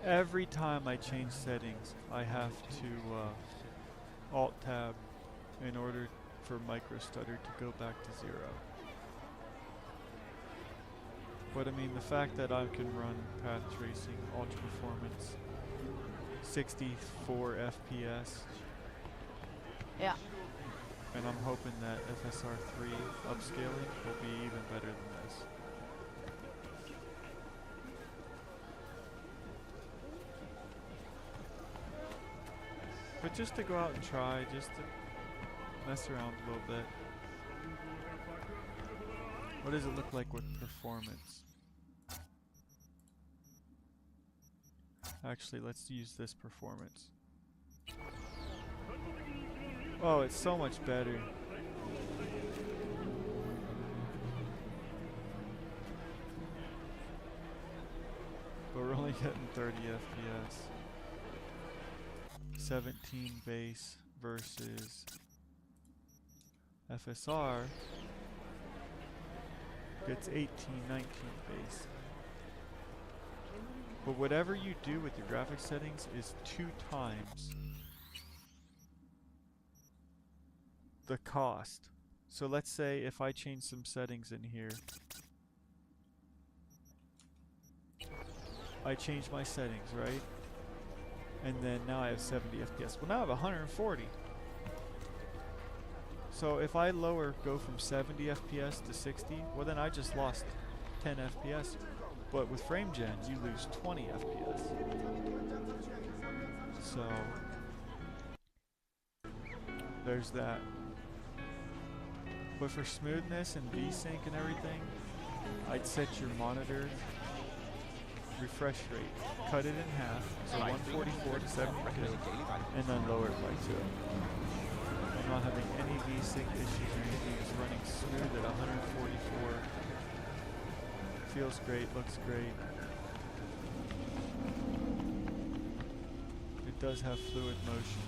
Every time I change settings, I have to Alt-Tab in order for Microstutter to go back to 0. But I mean, the fact that I can run path tracing, ultra performance, 64 FPS, Yeah. and I'm hoping that FSR3 upscaling will be even better than this. But just to go out and try, just to mess around a little bit. What does it look like with performance? Actually, let's use this performance. Oh, it's so much better. But we're only getting 30 FPS. 17 base versus FSR gets 18, 19 base. But whatever you do with your graphics settings is 2 times the cost. So let's say if I change some settings in here, I change my settings, right? And then now I have 70 FPS. Well, now I have 140. So if I go from 70 FPS to 60, well then I just lost 10 FPS. But with FrameGen, you lose 20 FPS. So there's that. But for smoothness and VSync and everything, I'd set your monitor refresh rate, cut it in half, so 144 to 72, and then lower it by 2. I'm not having any VSync issues or anything. It's running smooth at 144. Feels great, looks great. It does have fluid motion.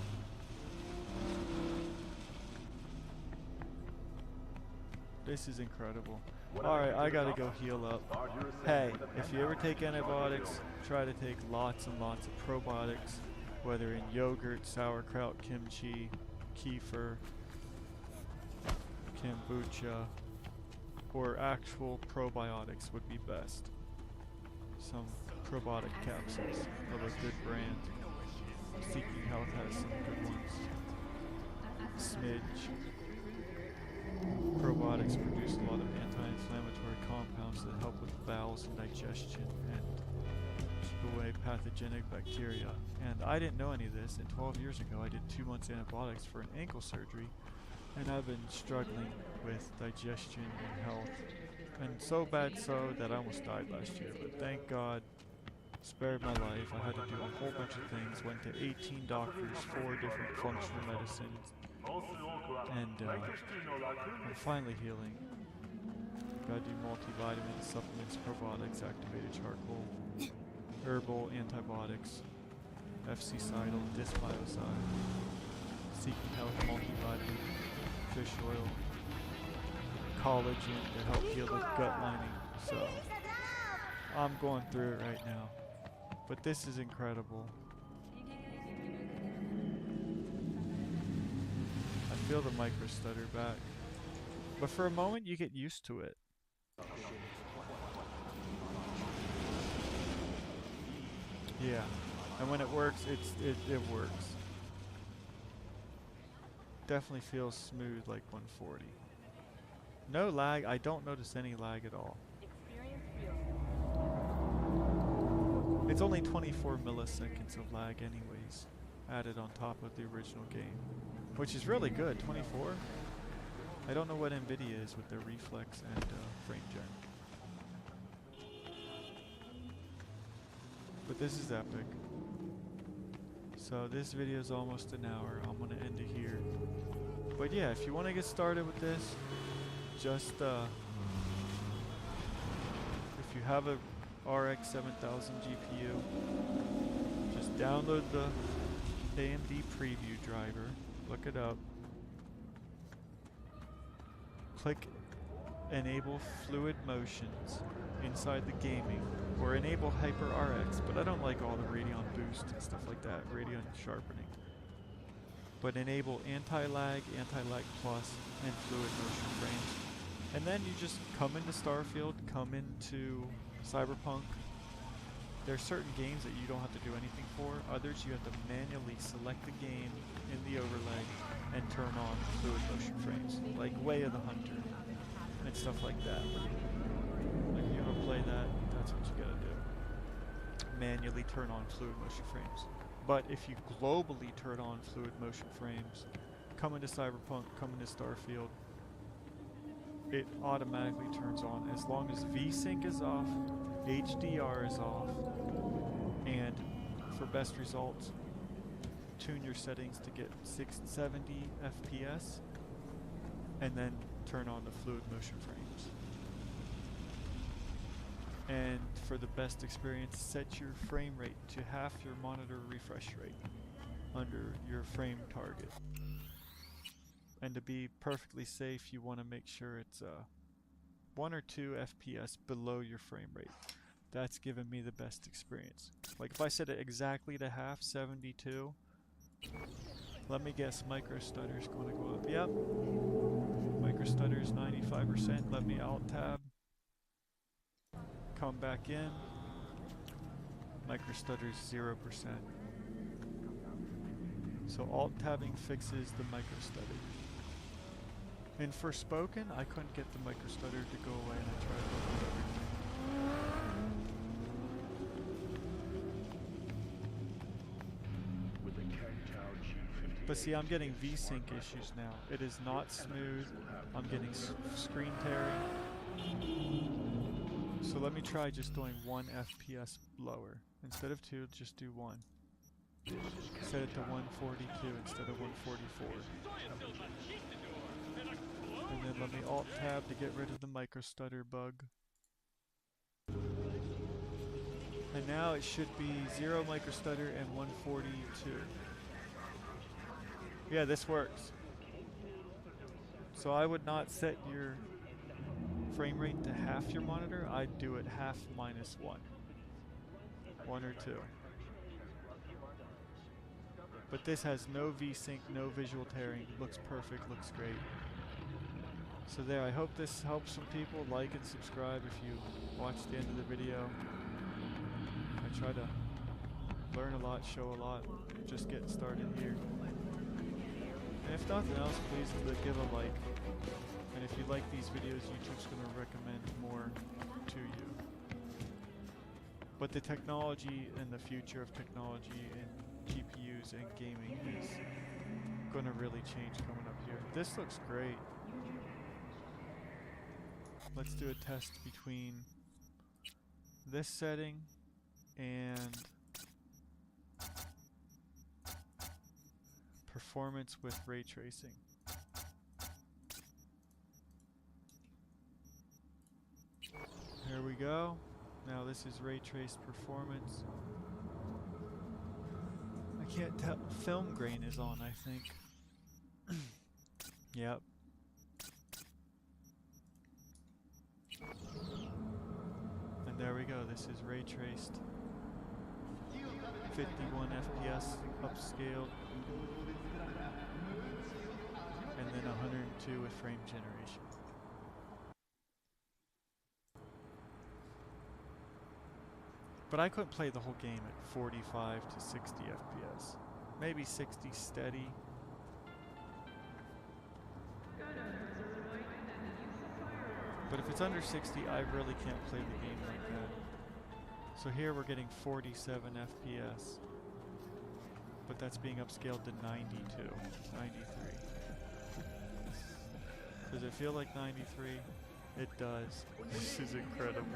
This is incredible. Alright, I gotta go heal up. Hey, if you ever take antibiotics, try to take lots and lots of probiotics, whether in yogurt, sauerkraut, kimchi, kefir, kombucha, or actual probiotics would be best. Some probiotic capsules of a good brand. Seeking Health has some good ones. Smidge. Probiotics produce a lot of anti-inflammatory compounds that help with bowels and digestion and keep away pathogenic bacteria. And I didn't know any of this, and 12 years ago I did 2 months antibiotics for an ankle surgery, and I've been struggling with digestion and health, and so bad so that I almost died last year, but thank God spared my life. I had to do a whole bunch of things, went to 18 doctors, 4 different functional medicines, and I'm finally healing. Gotta do multivitamins, supplements, probiotics, activated charcoal, herbal antibiotics, FC-Cidal, dysbiocide, Seeking Health multivitamin, fish oil, collagen to help heal the gut lining. So I'm going through it right now, but this is incredible. I feel the microstutter back, but for a moment you get used to it. Yeah, and when it works, it works. Definitely feels smooth like 140. No lag. I don't notice any lag at all. It's only 24 milliseconds of lag anyways, added on top of the original game, which is really good. 24. I don't know what NVIDIA is with their reflex and FrameGen, but this is epic. So this video is almost an hour. I'm gonna end it here. But yeah, if you want to get started with this, just if you have a RX 7000 GPU, just download the AMD Preview driver, look it up, click enable fluid motions inside the gaming, or enable Hyper RX, but I don't like all the Radeon boost and stuff like that, Radeon sharpening. But enable anti-lag, anti-lag plus, and fluid motion frames. And then you just come into Starfield, come into Cyberpunk. There are certain games that you don't have to do anything for. Others you have to manually select the game in the overlay and turn on fluid motion frames, like Way of the Hunter and stuff like that. Like if you want to play that, that's what you gotta do. Manually turn on fluid motion frames. But if you globally turn on fluid motion frames, come into Cyberpunk, come into Starfield, it automatically turns on as long as VSync is off, HDR is off, and for best results, tune your settings to get 670 FPS, and then turn on the fluid motion frames. And for the best experience, set your frame rate to half your monitor refresh rate under your frame target. And to be perfectly safe, you want to make sure it's 1 or 2 FPS below your frame rate. That's given me the best experience. Like if I set it exactly to half, 72, let me guess Microstutter's going to go up. Yep. Microstutter's 95%. Let me alt tab. Come back in. Microstutter's 0%. So alt tabbing fixes the microstutter. In Forspoken, I couldn't get the microstutter to go away, and I tried looking at everything. But see, I'm getting VSync issues now. It is not smooth. I'm getting screen tearing. So let me try just doing 1 FPS lower. Instead of 2, just do 1. Set it to 142 instead of 144. And then let me alt tab to get rid of the microstutter bug. And now it should be 0 microstutter and 142. Yeah, this works. So I would not set your frame rate to half your monitor. I'd do it half minus 1. 1 or 2. But this has no VSync, no visual tearing. Looks perfect, looks great. So there, I hope this helps some people. Like and subscribe if you watch the end of the video. I try to learn a lot, show a lot, just getting started here. And if nothing else, please give a like. And if you like these videos, YouTube's going to recommend more to you. But the technology and the future of technology and GPUs and gaming is going to really change coming up here. This looks great. Let's do a test between this setting and performance with ray tracing. Here we go. Now this is ray traced performance. I can't tell. Film grain is on, I think. Yep. And there we go. This is ray traced. 51 FPS upscaled. And then 102 with frame generation. But I couldn't play the whole game at 45 to 60 FPS. Maybe 60 steady. But if it's under 60, I really can't play the game like that. So here we're getting 47 FPS. But that's being upscaled to 92, 93. Does it feel like 93? It does. This is incredible.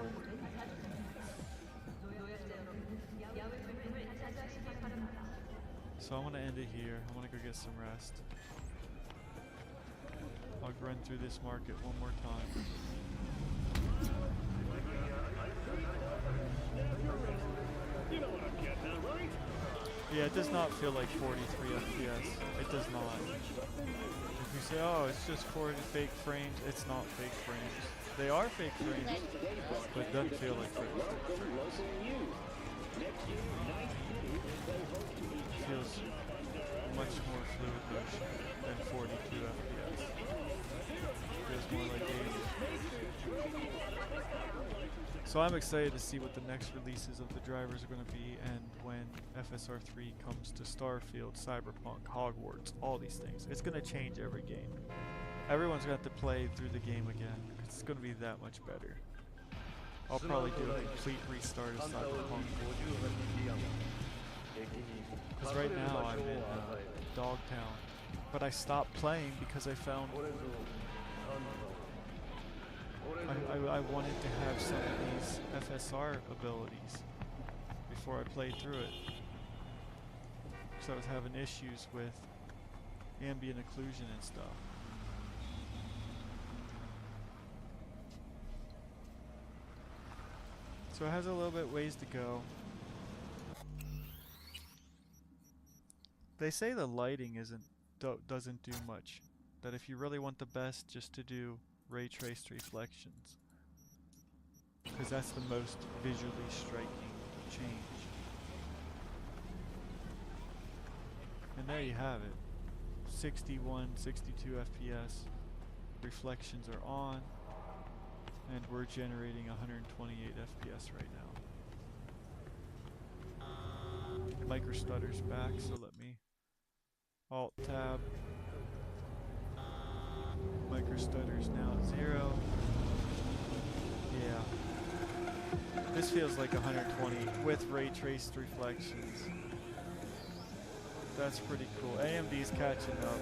So I want to end it here. I want to go get some rest. I'll run through this market one more time. You know what I'm getting at, right? Yeah, it does not feel like 43 FPS. It does not. If you say, oh, it's just 40 fake frames, it's not fake frames. They are fake frames, but it doesn't feel like fake frames. It feels much more fluid motion than 42 FPS. Feels more like 80. So I'm excited to see what the next releases of the drivers are going to be, and when FSR 3 comes to Starfield, Cyberpunk, Hogwarts, all these things. It's going to change every game. Everyone's going to have to play through the game again. It's going to be that much better. I'll probably do a complete restart of Cyberpunk. Because right now I'm in Dogtown. But I stopped playing because I found I wanted to have some of these FSR abilities before I played through it. So I was having issues with ambient occlusion and stuff. So it has a little bit ways to go. They say the lighting doesn't do much. That if you really want the best, just to do ray traced reflections, because that's the most visually striking change. And there you have it. 61, 62 FPS. Reflections are on. And we're generating 128 FPS right now. Microstutter's back, so let me Alt-Tab. Microstutter's now at 0. Yeah. This feels like 120 with ray traced reflections. That's pretty cool. AMD's catching up.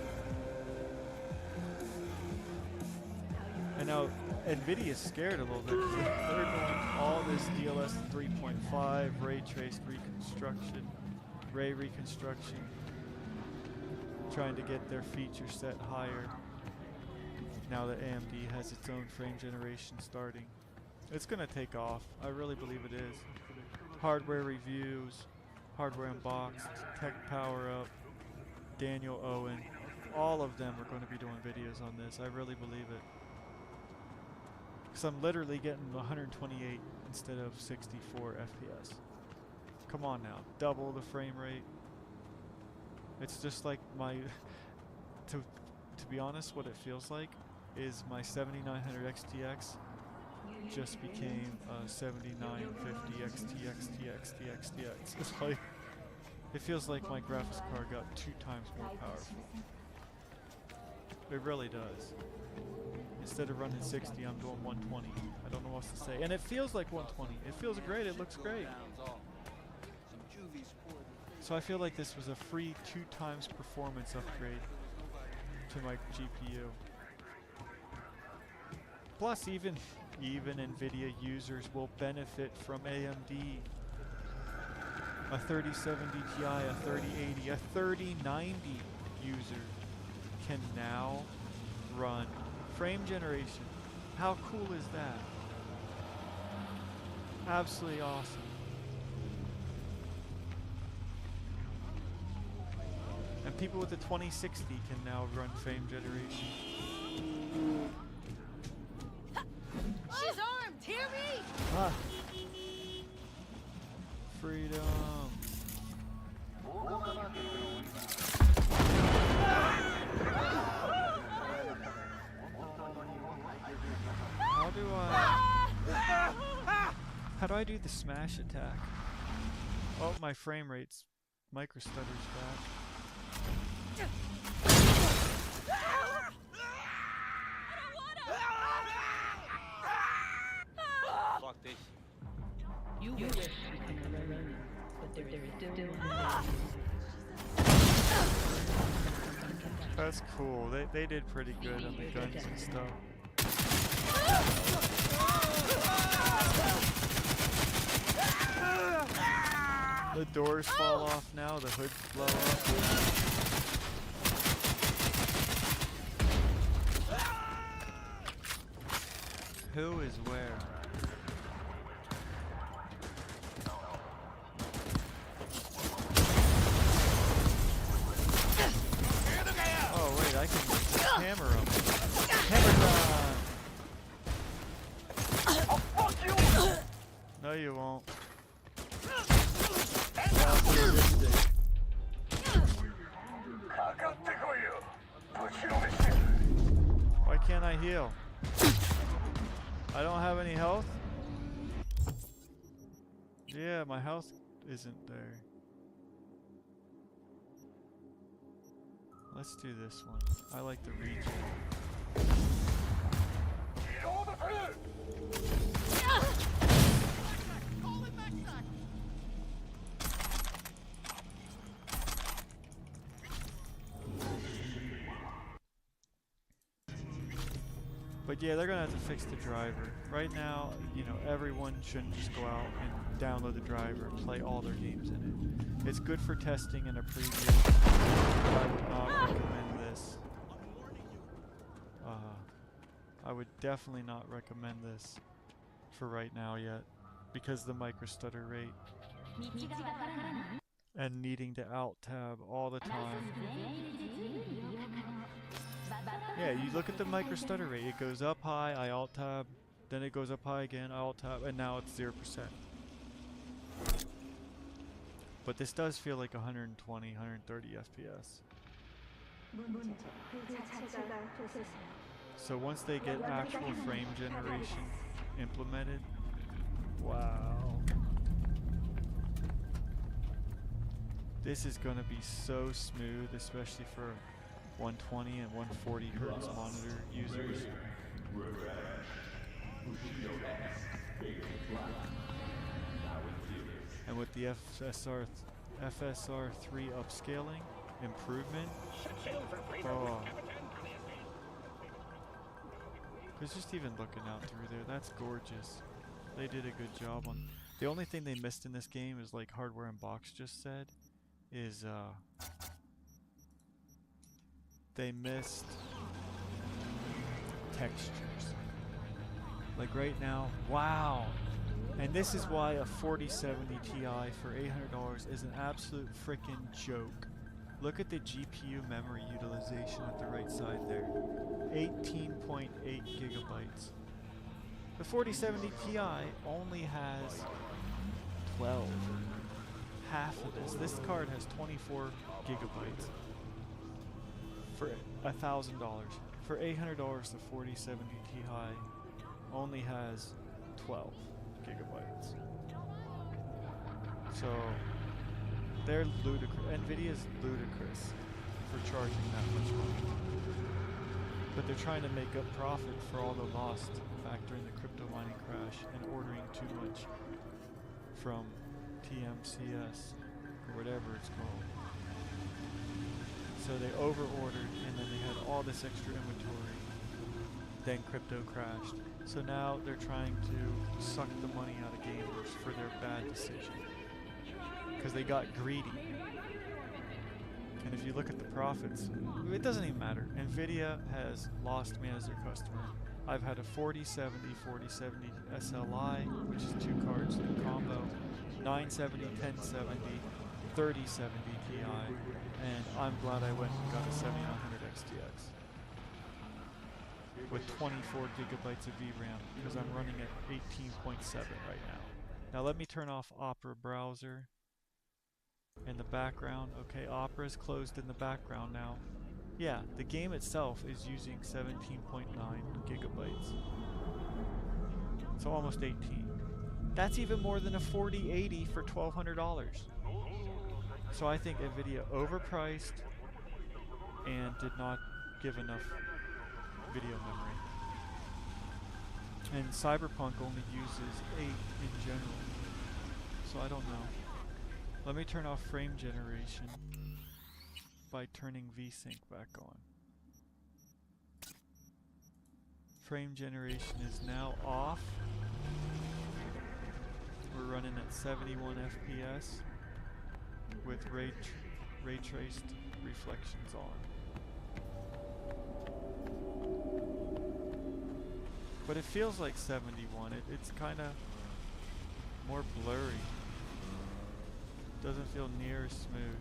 And now NVIDIA's scared a little bit. They're doing all this DLS 3.5, ray traced reconstruction, ray reconstruction, trying to get their feature set higher. Now that AMD has its own frame generation starting. It's gonna take off. I really believe it is. Hardware reviews, hardware unboxed, tech power up, Daniel Owen, all of them are going to be doing videos on this. I really believe it. Because I'm literally getting 128 instead of 64 FPS. Come on now, double the frame rate. It's just like my, to be honest, what it feels like is my 7900 XTX just became a 7950 XTX. It's like, it feels like my graphics card got 2 times more powerful. It really does. Instead of running 60, I'm doing 120. I don't know what to say. And it feels like 120. It feels great. It looks great. So I feel like this was a free 2 times performance upgrade to my GPU. Plus, even NVIDIA users will benefit from AMD. A 3070 Ti, a 3080, a 3090 user can now run frame generation. How cool is that? Absolutely awesome. And people with the 2060 can now run frame generation. She's armed! Hear me! Ah. Freedom. How do I do the smash attack? Oh, my frame rate's Microstutter's back. Fuck this. You wish to become a Ronin, but there is still That's cool. They did pretty good on the guns and stuff. The doors fall off now, the hoods blow up. Who is where? Oh wait, I can just hammer him. Hammer time! deal? I don't have any health? Yeah, my health isn't there. Let's do this one. I like the regen. But yeah, they're gonna have to fix the driver. Right now, you know, everyone shouldn't just go out and download the driver and play all their games in it. It's good for testing in a preview. But I would not recommend this. I would definitely not recommend this for right now yet, because the microstutter rate and needing to alt tab all the time. Yeah, you look at the microstutter rate. It goes up high, I alt tab, then it goes up high again, I alt tab, and now it's 0%. But this does feel like 120, 130 FPS. So once they get actual frame generation implemented, wow. This is going to be so smooth, especially for 120 and 140 hertz monitor users. And with the FSR3 upscaling improvement, oh. Because just even looking out through there, that's gorgeous. They did a good job on. The only thing they missed in this game is, like Hardware and Box just said, is they missed textures. Like right now, wow! And this is why a 4070 Ti for $800 is an absolute freaking joke. Look at the GPU memory utilization at the right side there. 18.8 gigabytes. The 4070 Ti only has 12. Half of this. This card has 24 gigabytes for $1,000. For $800, the 4070 Ti only has 12 gigabytes. So they're ludicrous. Nvidia's ludicrous for charging that much money. But they're trying to make up profit for all the lost back during the crypto mining crash and ordering too much from TMCS or whatever it's called. So they over-ordered and then they had all this extra inventory. Then crypto crashed. So now they're trying to suck the money out of gamers for their bad decision. Because they got greedy. And if you look at the profits, it doesn't even matter. Nvidia has lost me as their customer. I've had a 4070 SLI, which is 2 cards in combo, 970, 1070, 3070 Ti, and I'm glad I went and got a 7900 XTX with 24 gigabytes of VRAM because I'm running at 18.7 right now. Now let me turn off Opera browser in the background. Okay, Opera is closed in the background now. Yeah, the game itself is using 17.9 gigabytes. So almost 18. That's even more than a 4080 for $1,200. So I think Nvidia overpriced and did not give enough video memory. And Cyberpunk only uses 8 in general. So I don't know. Let me turn off frame generation by turning VSync back on. Frame generation is now off. We're running at 71 FPS with ray traced reflections on. But it feels like 71. It's kind of more blurry. Doesn't feel near as smooth.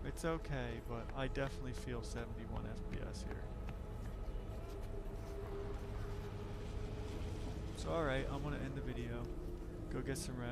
It's okay, but I definitely feel 71 FPS here. So alright, I'm gonna end the video. Go get some rest.